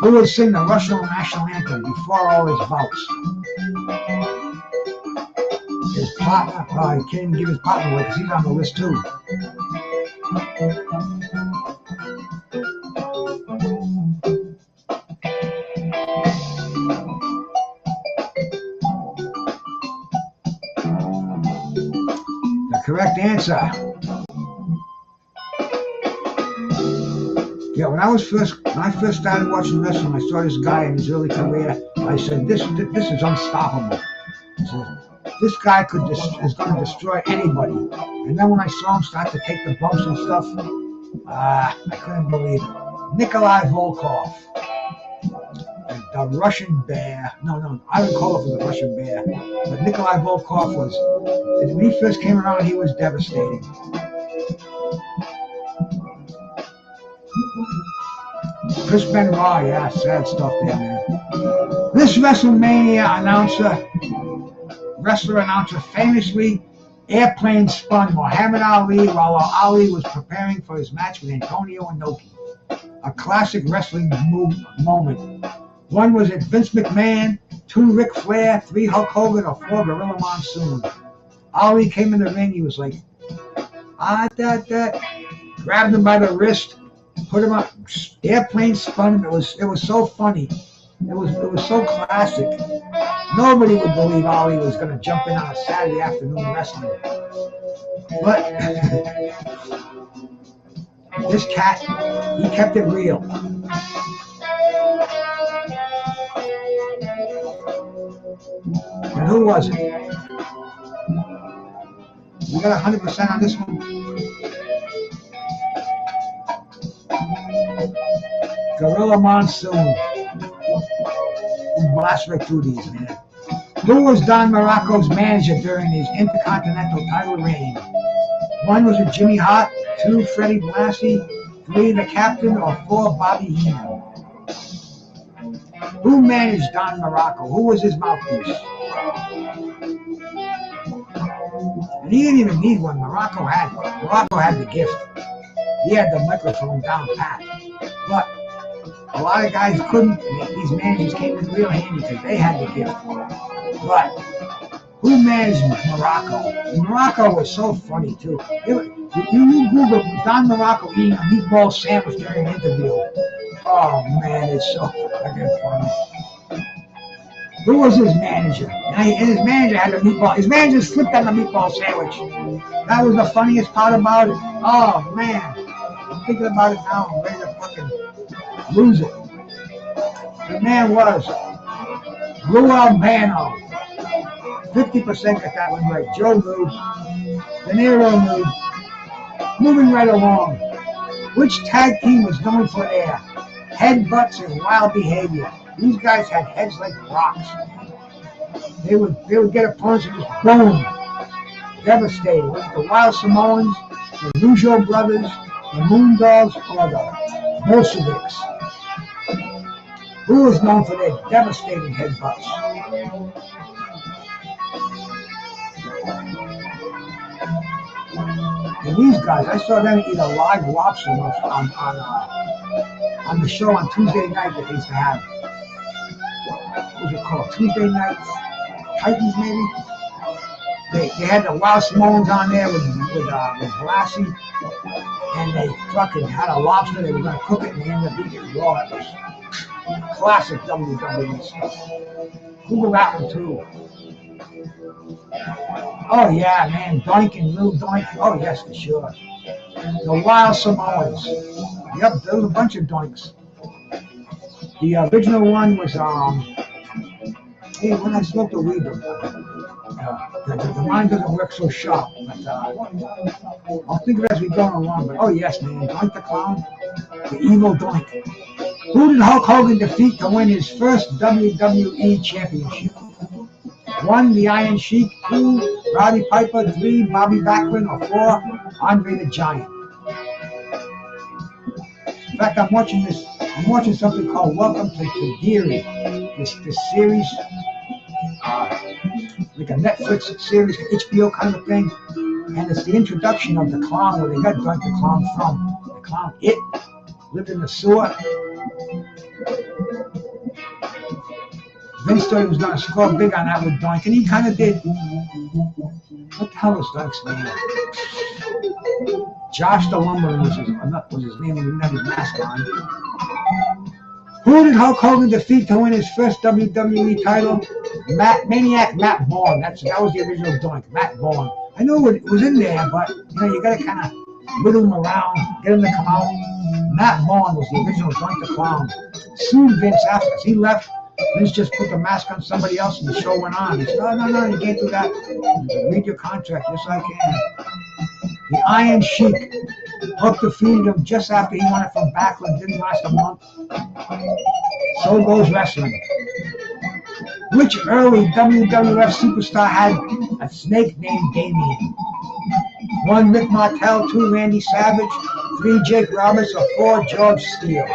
Who would sing the Russian national anthem before all his bouts? His partner, he can't even give his partner away because he's on the list too. correct answer. Yeah, when I first started watching wrestling, I saw this guy in his early career. I said, this is unstoppable. I said, this guy is going to destroy anybody. And then when I saw him start to take the bumps and stuff, I couldn't believe it. Nikolai Volkov, the Russian Bear. No, I don't call it the Russian Bear. But Nikolai Volkov when he first came around, he was devastating. Chris Benoit, yeah, sad stuff there, man. This WrestleMania wrestler announcer famously airplane spun Muhammad Ali while Ali was preparing for his match with Antonio Inoki. A classic wrestling moment. One was it Vince McMahon, 2 Ric Flair, 3 Hulk Hogan, or 4 Gorilla Monsoon. Ali came in the ring, he was like, grabbed him by the wrist, put him up, airplane spun. It was so funny. It was so classic. Nobody would believe Ali was going to jump in on a Saturday afternoon wrestling. But this cat, he kept it real. And who was it? We got 100% on this one. Gorilla Monsoon. He blast right through these, man. Who was Don Morocco's manager during his Intercontinental title reign? 1 was it Jimmy Hart, 2 Freddie Blassie, 3 the Captain, or 4 Bobby Heenan? Who managed Don Morocco? Who was his mouthpiece? And he didn't even need one. Morocco had the gift. He had the microphone down pat. But a lot of guys couldn't. These managers came in real handy because they had the gift. But who managed Morocco? And Morocco was so funny too. You Google Don Morocco eating a meatball sandwich during an interview. Oh man, it's so fucking funny. Who was his manager? And his manager had a meatball. His manager slipped on the meatball sandwich. That was the funniest part about it. Oh man, I'm thinking about it now. I'm ready to fucking lose it. The man was Lou Albano. 50% got that one right. Joe Lou. De Niro Lou. Moving right along. Which tag team was known for their headbutts and wild behavior? These guys had heads like rocks. They would get opponents and just boom. Devastating. Was it the Wild Samoans, the Rougeau brothers, the Moondogs, or the Bolsheviks? Who was known for their devastating headbutts? And these guys, I saw them eat a live lobster on the show on Tuesday night that they used to have. What was it called? Tuesday Night Titans, maybe? They had the Wild Samoans on there with Blassie, and they fucking had a lobster. They were going to cook it, and they ended up eating it raw. It was classic WWE stuff. Google that one too. Oh yeah, man, Doink and Lou Doink. Oh yes, for sure. The Wild Samoans. Yep, there was a bunch of Doinks. The original one was hey, when I smoked a weed, the mind doesn't work so sharp. But I'll think of it as we go along. But oh yes, man, Doink the Clown, the evil Doink. Who did Hulk Hogan defeat to win his first WWE Championship? 1, the Iron Sheik. 2, Roddy Piper. 3, Bobby Backlund. Or 4, Andre the Giant. In fact, I'm watching something called Welcome to Geary. This series, like a Netflix series, HBO kind of thing. And it's the introduction of the clown, where they got Doink the Clown from. The clown, lived in the sewer. Vince thought he was going to score big on that with Doink, and he kind of did. What the hell was Doink's name? Josh the Lumberman was his name, and he didn't have his mask on. Who did Hulk Hogan defeat to win his first WWE title? Maniac Matt Bourne. That was the original Doink, Matt Bourne. I know it was in there, but you know, you gotta kind of wiggle them around, get them to come out. Matt Vaughn was the original Drunk the Clown. Sued Vince after he left. Vince just put the mask on somebody else and the show went on. He said, no, you can't do that. He said, read your contract. Yes, I can. The Iron Sheik. Hook defeated him just after he won it from Backlund. Didn't last a month. So goes wrestling. Which early WWF superstar had a snake named Damien? 1, Rick Martel. 2, Randy Savage. 3, Jake Roberts. Or 4, George Steele.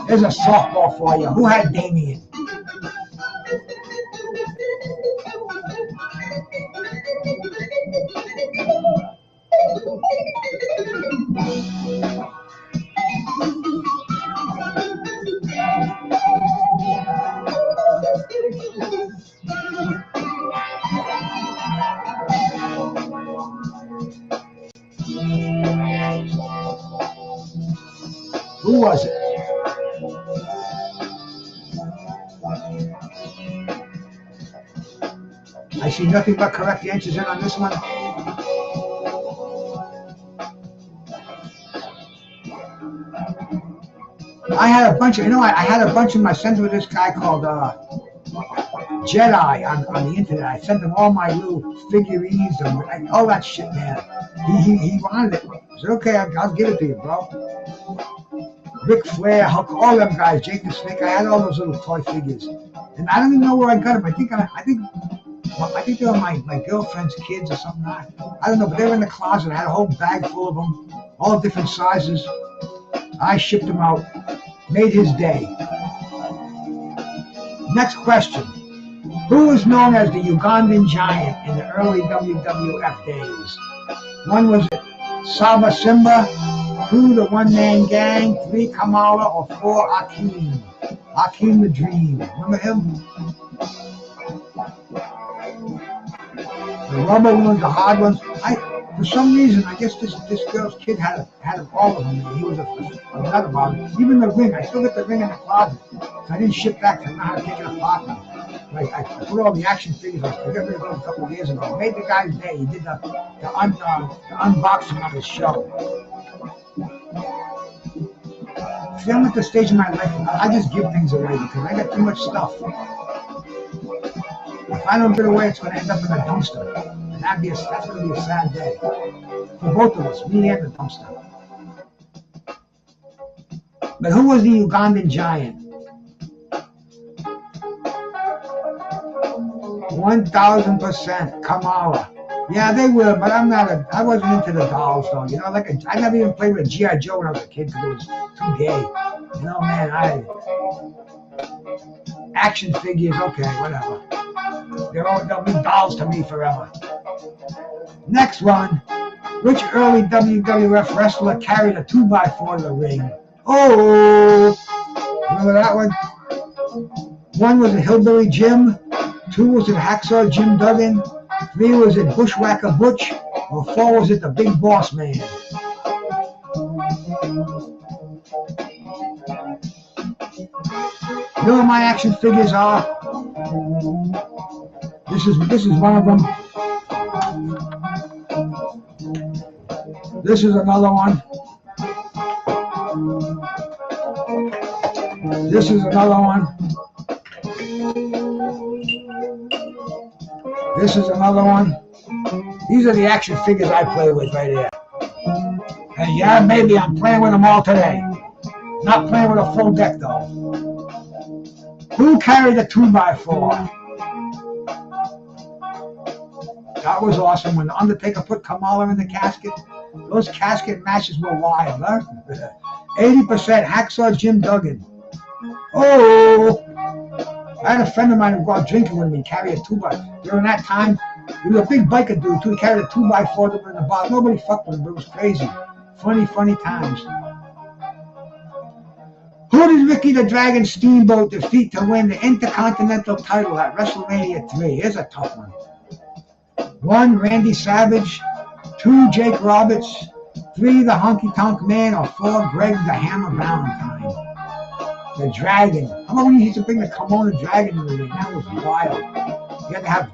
There's a softball for you. Who had Damien? Who was it? I see nothing but correct answers in on this one. I had a bunch of, I had a bunch of my sent with this guy called Jedi on the internet. I sent him all my little figurines and all that shit, man. He wanted it. I said, okay, I'll give it to you, bro. Ric Flair, Hulk, all them guys, Jake the Snake. I had all those little toy figures, and I don't even know where I got them. I think they were my girlfriend's kids or something. I don't know, but they were in the closet. I had a whole bag full of them, all different sizes. I shipped them out, made his day. Next question. Who was known as the Ugandan Giant in the early WWF days? 1 was Saba Simba, 2 the One Man Gang, 3 Kamala, or 4 Akeem. Akeem the Dream. Remember him? The rubber ones, the hard ones. For some reason, I guess this girl's kid had all of them. He was a nut about it. Even the ring, I still got the ring in the closet. So I didn't ship back. I know how to take it apart now. I put all the action figures. I got rid of them a couple of years ago. I made the guy's day. He did the unboxing of his show. See, I'm at the stage in my life. I just give things away because I got too much stuff. If I don't give it away, it's going to end up in a dumpster. And that's going to be a sad day. For both of us, me and the dumpster. But who was the Ugandan Giant? 1,000% Kamala. Yeah, they were, but I wasn't into the dolls though. You know, I never even played with G.I. Joe when I was a kid because it was too gay. You know, man, action figures, okay, whatever. They'll be dolls to me forever. Next one. Which early WWF wrestler carried a 2x4 to the ring? Oh, remember that one? 1 was it Hillbilly Jim. 2 was it Hacksaw Jim Duggan. 3 was it Bushwhacker Butch. Or 4 was it the Big Boss Man? You know what my action figures are? This is one of them. This is another one. This is another one. This is another one. These are the action figures I play with right here. And yeah, maybe I'm playing with them all today. Not playing with a full deck though. Who carried the 2x4? That was awesome when the Undertaker put Kamala in the casket. Those casket matches were wild, huh? 80% Hacksaw Jim Duggan. Oh! I had a friend of mine who go out drinking with me, carry a 2x4. During that time, he was a big biker dude too. He carried a 2x4 in the bar. Nobody fucked with him, but it was crazy. Funny times. Who did Ricky the Dragon Steamboat defeat to win the Intercontinental title at WrestleMania 3? Here's a tough one. 1, Randy Savage. 2, Jake Roberts. 3, the Honky Tonk Man. Or 4, Greg the Hammer Valentine. The Dragon. How about when you used to bring the Kimono Dragon in the ring? That was wild. You had to have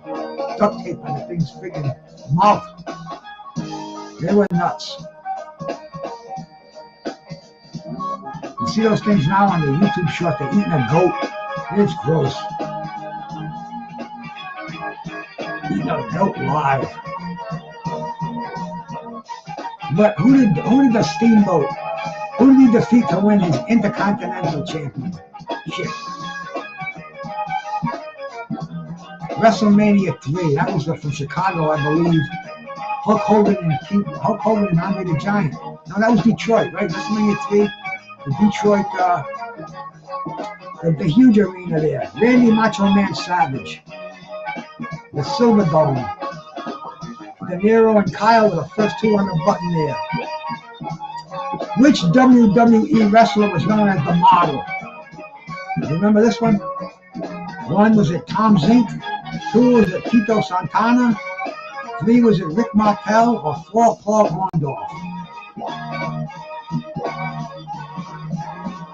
duct tape on the thing's friggin' mouth. They were nuts. You see those things now on the YouTube short, they're eating a goat. It's gross. Eating a goat live. But who did the Steamboat, who did he defeat to win his Intercontinental Championship? WrestleMania 3, that was from Chicago, I believe. Hulk Hogan and Andre the Giant. No, that was Detroit, right? WrestleMania 3, the Detroit, the huge arena there. Randy Macho Man Savage, the Silver Dome, De Niro and Kyle were the first two on the button there. Which WWE wrestler was known as the Model? You remember this one? One, was it Tom Zink? Two, was it Tito Santana? Three, was it Rick Martel? Or four, Paul Orndorff?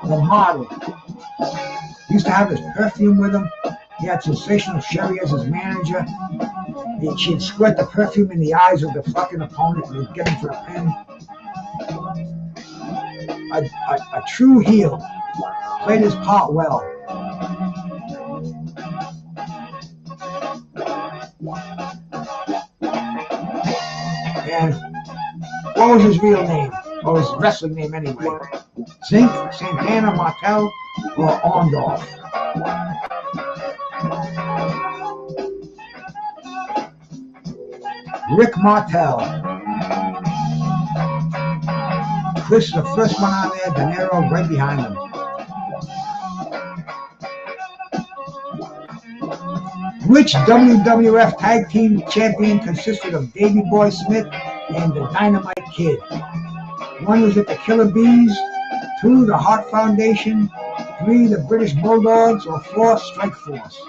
The Model. He used to have his perfume with him. He had Sensational Sherry as his manager. She'd squirt the perfume in the eyes of the fucking opponent and he'd get him for a pin. A true heel. Played his part well. And what was his real name? Or his wrestling name anyway? Zink, Santana, Martel, or Orndorff? Rick Martel. Chris, the first one on there, De Niro right behind him. Which WWF Tag Team Champion consisted of Davey Boy Smith and the Dynamite Kid? One, was it the Killer Bees? Two, the Hart Foundation? Three, the British Bulldogs? Or four, Strike Force?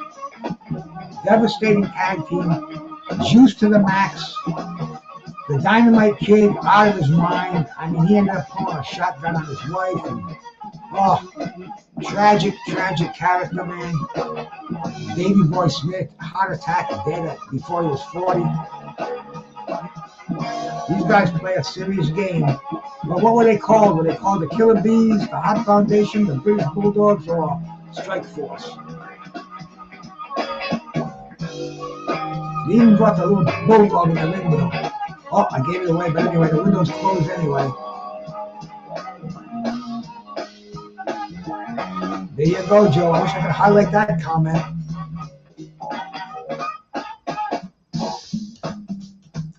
Devastating tag team, juice to the max. The Dynamite Kid, out of his mind. I mean, he ended up pulling a shotgun on his wife. And, tragic character, man. Davey Boy Smith, heart attack, dead before he was 40. These guys play a serious game. But what were they called? Were they called the Killer Bees, the Hart Foundation, the British Bulldogs, or Strike Force? They even brought the little bulldog in the window. Oh, I gave it away, but anyway, the window's closed anyway. There you go, Joe. I wish I could highlight that comment.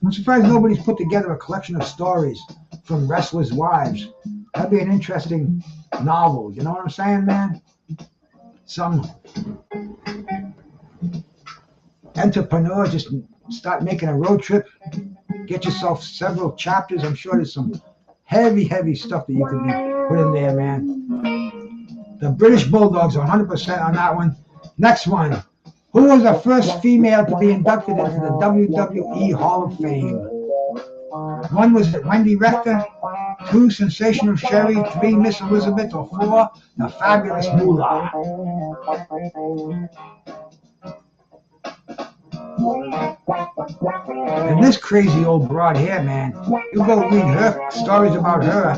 I'm surprised nobody's put together a collection of stories from wrestlers' wives. That'd be an interesting novel. You know what I'm saying, man? Some entrepreneur just start making a road trip. Get yourself several chapters. I'm sure there's some heavy stuff that you could be put in there, man. The British Bulldogs are 100% on that one. Next one. Who was the first female to be inducted into the WWE Hall of Fame? One, was it Wendy Rector? Two, Sensational Sherry. Three, Miss Elizabeth. Or four, the Fabulous Moolah. And this crazy old broad here, man, you go read her stories about her.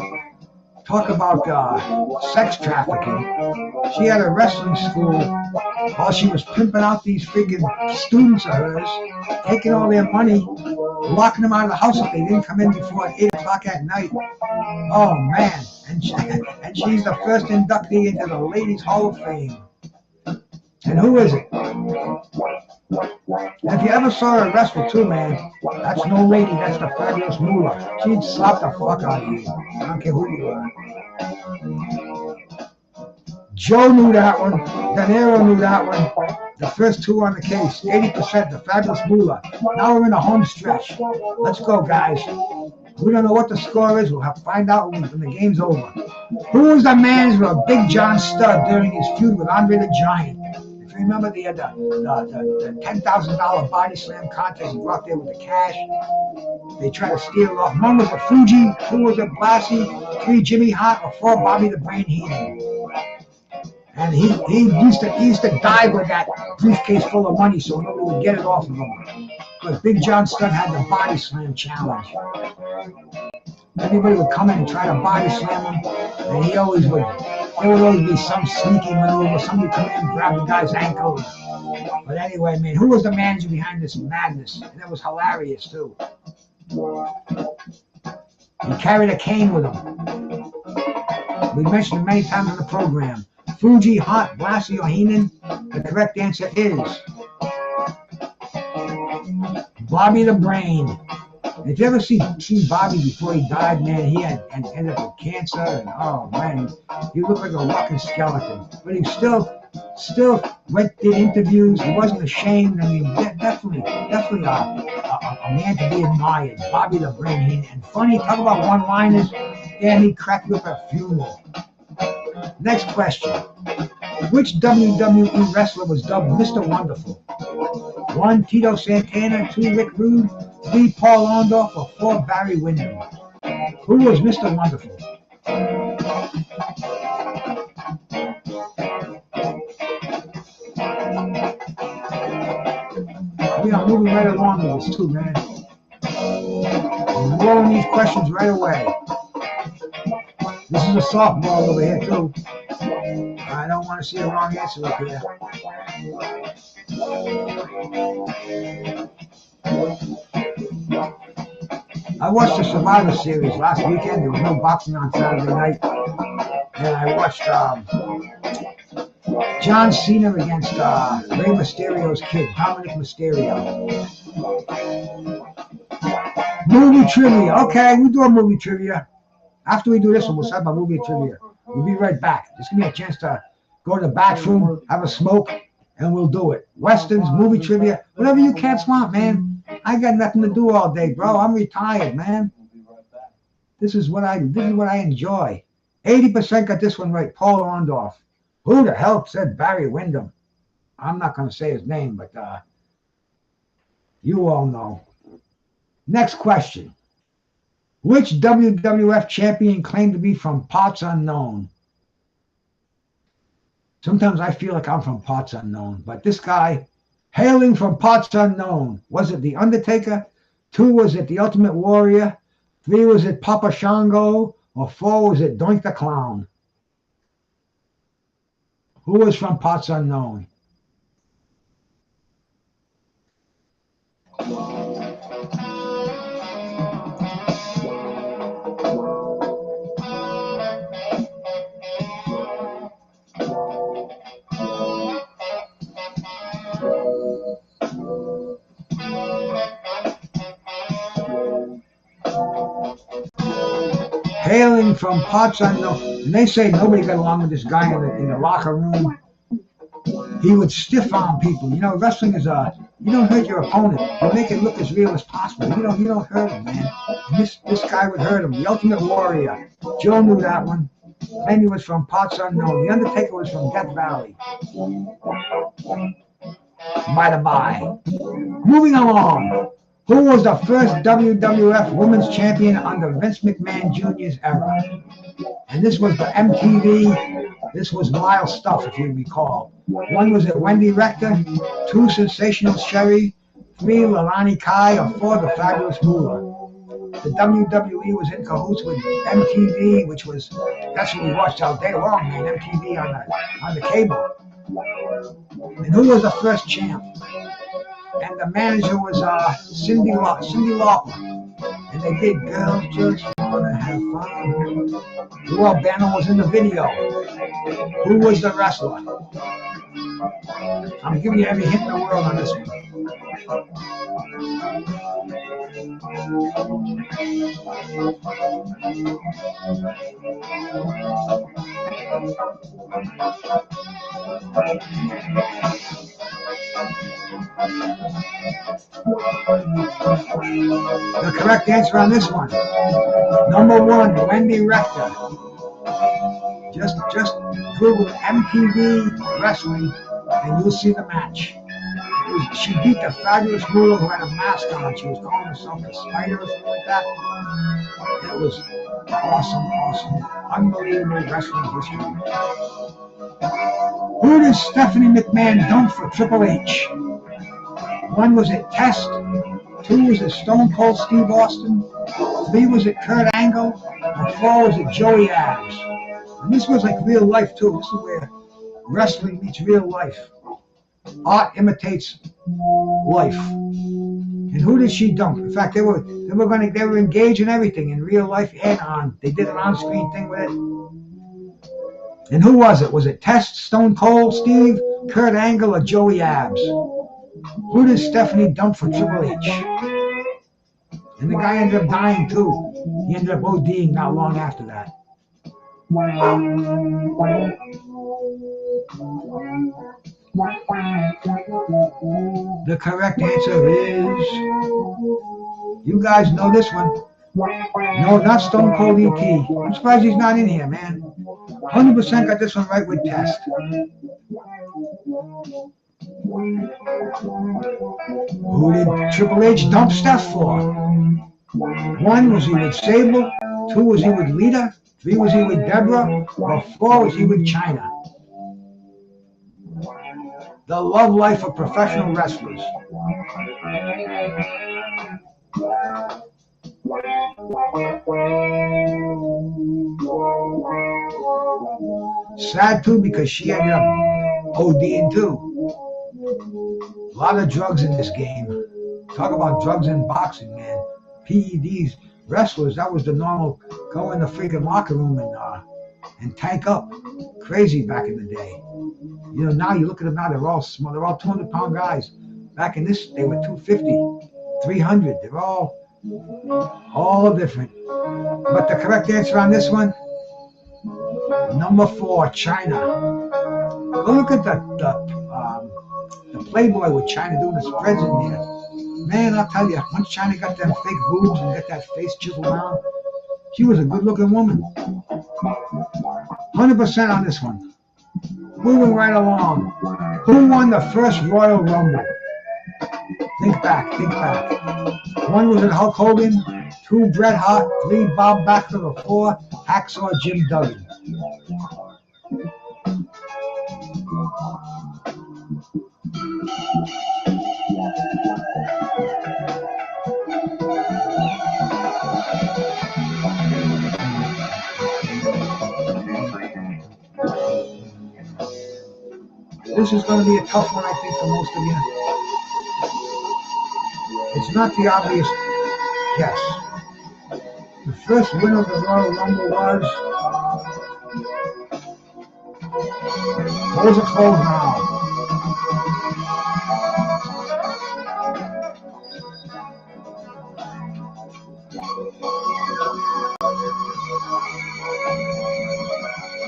Talk about sex trafficking. She had a wrestling school while she was pimping out these friggin' students of hers, taking all their money, locking them out of the house if they didn't come in before 8 o'clock at night. Oh, man. And she's the first inductee into the Ladies Hall of Fame. And who is it? And if you ever saw her wrestle too, man, that's no lady, that's the Fabulous Moolah. She'd slap the fuck out of you. I don't care who you are. Joe knew that one. De Niro knew that one. The first two on the case, 80%, the Fabulous Moolah. Now we're in the home stretch. Let's go, guys. We don't know what the score is. We'll have to find out when the game's over. Who was the manager of Big John Studd during his feud with Andre the Giant? If you remember the $10,000 body slam contest, he brought there with the cash. They tried to steal it off. One was a Fuji, two was a Blassie, three Jimmy Hart, or four Bobby the Brain Heenan. And he used to dive with that briefcase full of money so nobody would get it off of him. But Big John Studd had the body slam challenge. Everybody would come in and try to body slam him, and there would always be some sneaky maneuver. Somebody come in and grab the guy's ankle. But anyway, man, who was the manager behind this madness? And it was hilarious too. He carried a cane with him. We mentioned it many times on the program. Fuji, Hot, Blassie, or Heenan? The correct answer is Bobby the Brain. If you ever see Bobby before he died, man, he had ended up with cancer, and oh man, he looked like a walking skeleton. But he still did interviews. He wasn't ashamed. I mean, definitely a man to be admired. Bobby the Brain. And funny, talk about one-liners. Yeah, he cracked you up at a funeral. Next question. Which WWE wrestler was dubbed Mr. Wonderful? 1. Tito Santana, 2. Rick Rude, 3. Paul Orndorff, or 4. Barry Windham? Who was Mr. Wonderful? We are moving right along with this too, man. We're rolling these questions right away. This is a softball over here too. I don't want to see a wrong answer up here. I watched the Survivor Series last weekend. There was no boxing on Saturday night. And I watched John Cena against Rey Mysterio's kid, Dominic Mysterio. Movie trivia. Okay, we'll do a movie trivia. After we do this one, we'll start my movie trivia. We'll be right back. Just give me a chance to go to the bathroom, have a smoke, and we'll do it. Westerns, movie trivia, whatever you cats want, man. I got nothing to do all day, bro. I'm retired, man. This is what I enjoy. 80% got this one right. Paul Orndorff. Who the hell said Barry Windham? I'm not going to say his name, but you all know. Next question. Which WWF champion claimed to be from parts unknown? Sometimes I feel like I'm from parts unknown, but this guy, hailing from parts unknown, was it The Undertaker? 2, was it The Ultimate Warrior? 3, was it Papa Shango? Or 4, was it Doink the Clown? Who was from parts unknown? Hailing from parts unknown. And they say nobody got along with this guy in the locker room. He would stiff arm people. You know, wrestling is you don't hurt your opponent. You make it look as real as possible. You don't hurt him, man. And this guy would hurt him. The Ultimate Warrior. Joe knew that one. Randy was from parts unknown. The Undertaker was from Death Valley. By the by. Moving along. Who was the first WWF Women's Champion under Vince McMahon Jr.'s era? And this was the MTV. This was wild stuff, if you recall. 1, was it Wendy Rector? 2, Sensational Sherry? 3, Lalani Kai? Or 4, The Fabulous Moolah? The WWE was in cahoots with MTV, that's what we watched all day long, man. MTV on the cable. And who was the first champ? And the manager was Cindy Lauper. And they did Girls Just Wanna Have Fun. Lou Albano was in the video. Who was the wrestler? I'm giving you every hint in the world on this one. The correct answer on this one. Number 1, Wendy Rector. Just Google MTV Wrestling and you'll see the match. She beat the Fabulous Moolah who had a mask on. She was calling herself a spider or something like that. It was awesome. Unbelievable wrestling history. Who did Stephanie McMahon dump for Triple H? One, was it Test? Two, was it Stone Cold Steve Austin? Three, was it Kurt Angle? And four, was it Joey Abs? And this was like real life too. This is where wrestling meets real life. Art imitates life. And who did she dump? In fact, they were engaged in everything in real life and on. They did an on-screen thing with it. And who was it? Was it Test, Stone Cold Steve, Kurt Angle, or Joey Abs? Who did Stephanie dump for Triple H? And the guy ended up dying too. He ended up ODing not long after that. The correct answer is, you guys know this one. No, not Stone Cold E.T. I'm surprised he's not in here, man. 100% got this one right with Test. Who did Triple H dump Steph for? One, was he with Sable? Two, was he with Lita? Three, was he with Deborah? Or four, was he with Chyna? The love life of professional wrestlers. Sad too, because she ended up ODing too. A lot of drugs in this game. Talk about drugs in boxing, man. PEDs. Wrestlers, that was the normal. Go in the freaking locker room and tank up. Crazy back in the day. You know, now you look at them now, they're all small. They're all 200-pound guys. Back in this, they were 250, 300. They're all different. But the correct answer on this one, number 4, Chyna. Go look at the Playboy with Chyna doing the spreads in there. Man, I'll tell you, once Chyna got them fake boobs and got that face chiseled down, she was a good-looking woman. 100% on this one. Moving right along. Who won the first Royal Rumble? Think back. 1, was it Hulk Hogan? 2, Bret Hart. 3, Bob Backlund. Or 4, Hacksaw Jim Duggan. This is going to be a tough one, I think, for most of you. It's not the obvious guess. The first winner of the Royal Rumble was... Polls are closed now.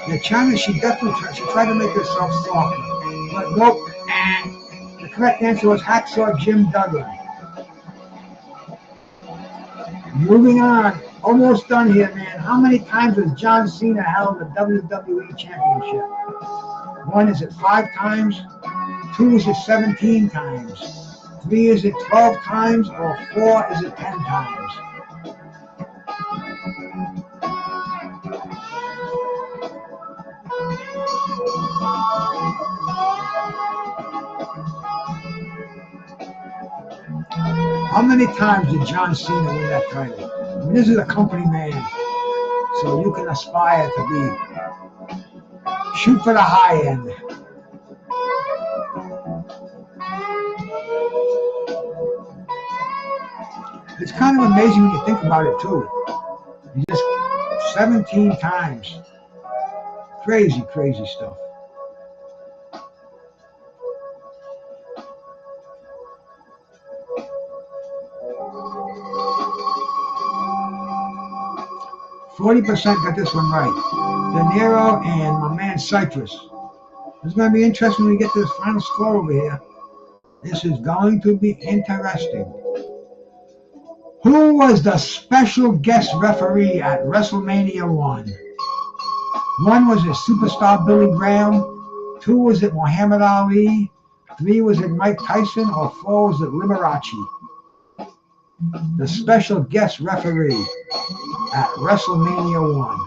Yeah, Chyna, she definitely tried to make herself softer. But nope. The correct answer was Hacksaw Jim Duggan. Moving on. Almost done here, man. How many times has John Cena held the WWE Championship? 1, is it 5 times? 2, is it 17 times? 3, is it 12 times? Or 4, is it 10 times? How many times did John Cena win that title? I mean, this is a company man, so you can aspire to be, shoot for the high end. It's kind of amazing when you think about it too. You just 17 times. Crazy stuff. %40 got this one right. De Niro and my man Citrus. This is going to be interesting when we get to this final score over here. This is going to be interesting. Who was the special guest referee at WrestleMania 1? 1, was it Superstar Billy Graham? 2, was it Muhammad Ali? 3, was it Mike Tyson? Or 4, was it Liberace? The special guest referee at WrestleMania 1.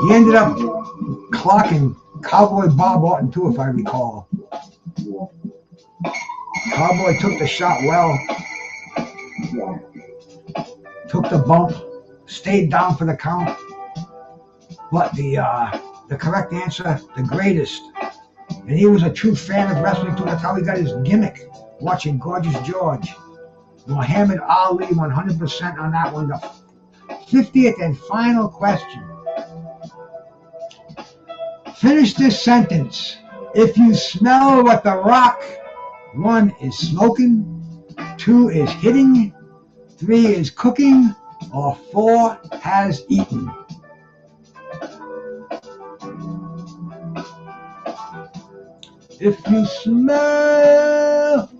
He ended up clocking Cowboy Bob Orton too, if I recall. Cowboy took the shot well, took the bump, stayed down for the count. But the correct answer, the greatest. And he was a true fan of wrestling too. That's how he got his gimmick, watching Gorgeous George. Muhammad Ali, 100% on that one. The 50th and final question. Finish this sentence. If you smell what The Rock, 1 is smoking, 2 is hitting, 3 is cooking, or 4 has eaten. If you smell.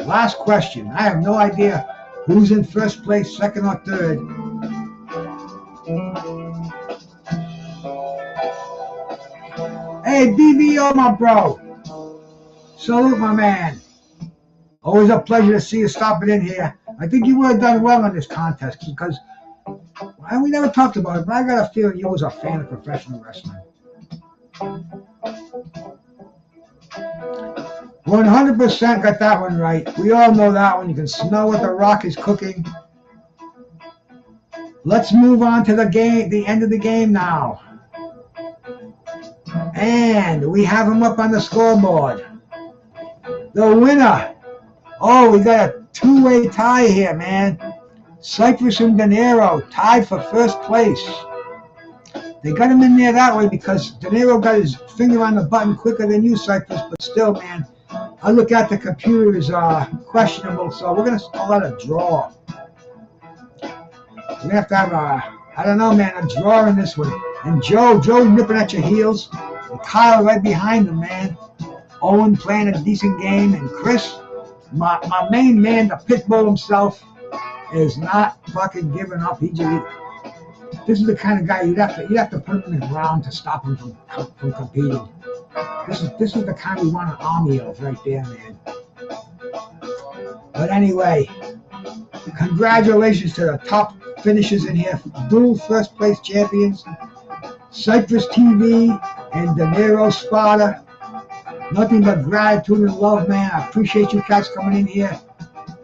Last question. I have no idea who's in first place, second, or third. Hey, BBO, my bro. Salute, my man. Always a pleasure to see you stopping in here. I think you would have done well in this contest because we never talked about it, but I got a feeling you was a fan of professional wrestling. 100% got that one right. We all know that one. You can smell what The Rock is cooking. Let's move on to the game, the end of the game now. And we have him up on the scoreboard. The winner. Oh, we got a two-way tie here, man. Cypress and De Niro tied for first place. They got him in there that way because De Niro got his finger on the button quicker than you, Cypress, but still, man, I look at the computer is questionable, so we're going to call that a draw. We're going to have I don't know, man, a draw in this one. And Joe's nipping at your heels. And Kyle right behind him, man. Owen playing a decent game. And Chris, my main man, the Pitbull himself, is not fucking giving up. This is the kind of guy you'd have to put him in the ground to stop him from competing. This is the kind we want an army of right there, man. But anyway, congratulations to the top finishers in here. Dual first place champions, Cypress TV and De Niro Sparta. Nothing but gratitude and love, man. I appreciate you guys coming in here.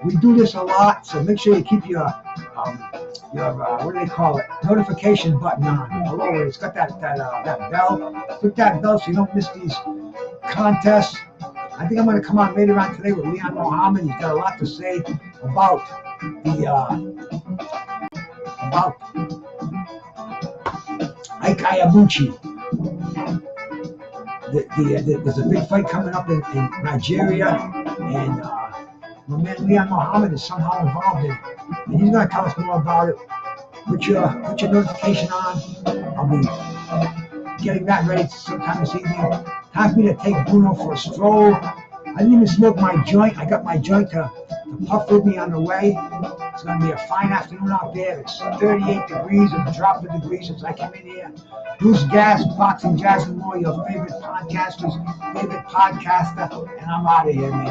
We do this a lot, so make sure you keep your what do they call it? Notification button on. Below it. It's got that bell. Click that bell so you don't miss these contests. I think I'm going to come on later on today with Leon Mohammed. He's got a lot to say about Ike Ayabuchi. There's a big fight coming up in Nigeria, and my man Leon Mohammed is somehow involved in it. And he's going to tell us more about it. Put your notification on. I'll be getting that ready sometime this evening. Time for me to take Bruno for a stroll. I didn't even smoke my joint. I got my joint to puff with me on the way. It's going to be a fine afternoon out there. It's 38 degrees and dropped the degrees since I came in here. Bruce Gas, Boxing, Jazz, and more, your favorite podcasters, favorite podcaster, and I'm out of here, man.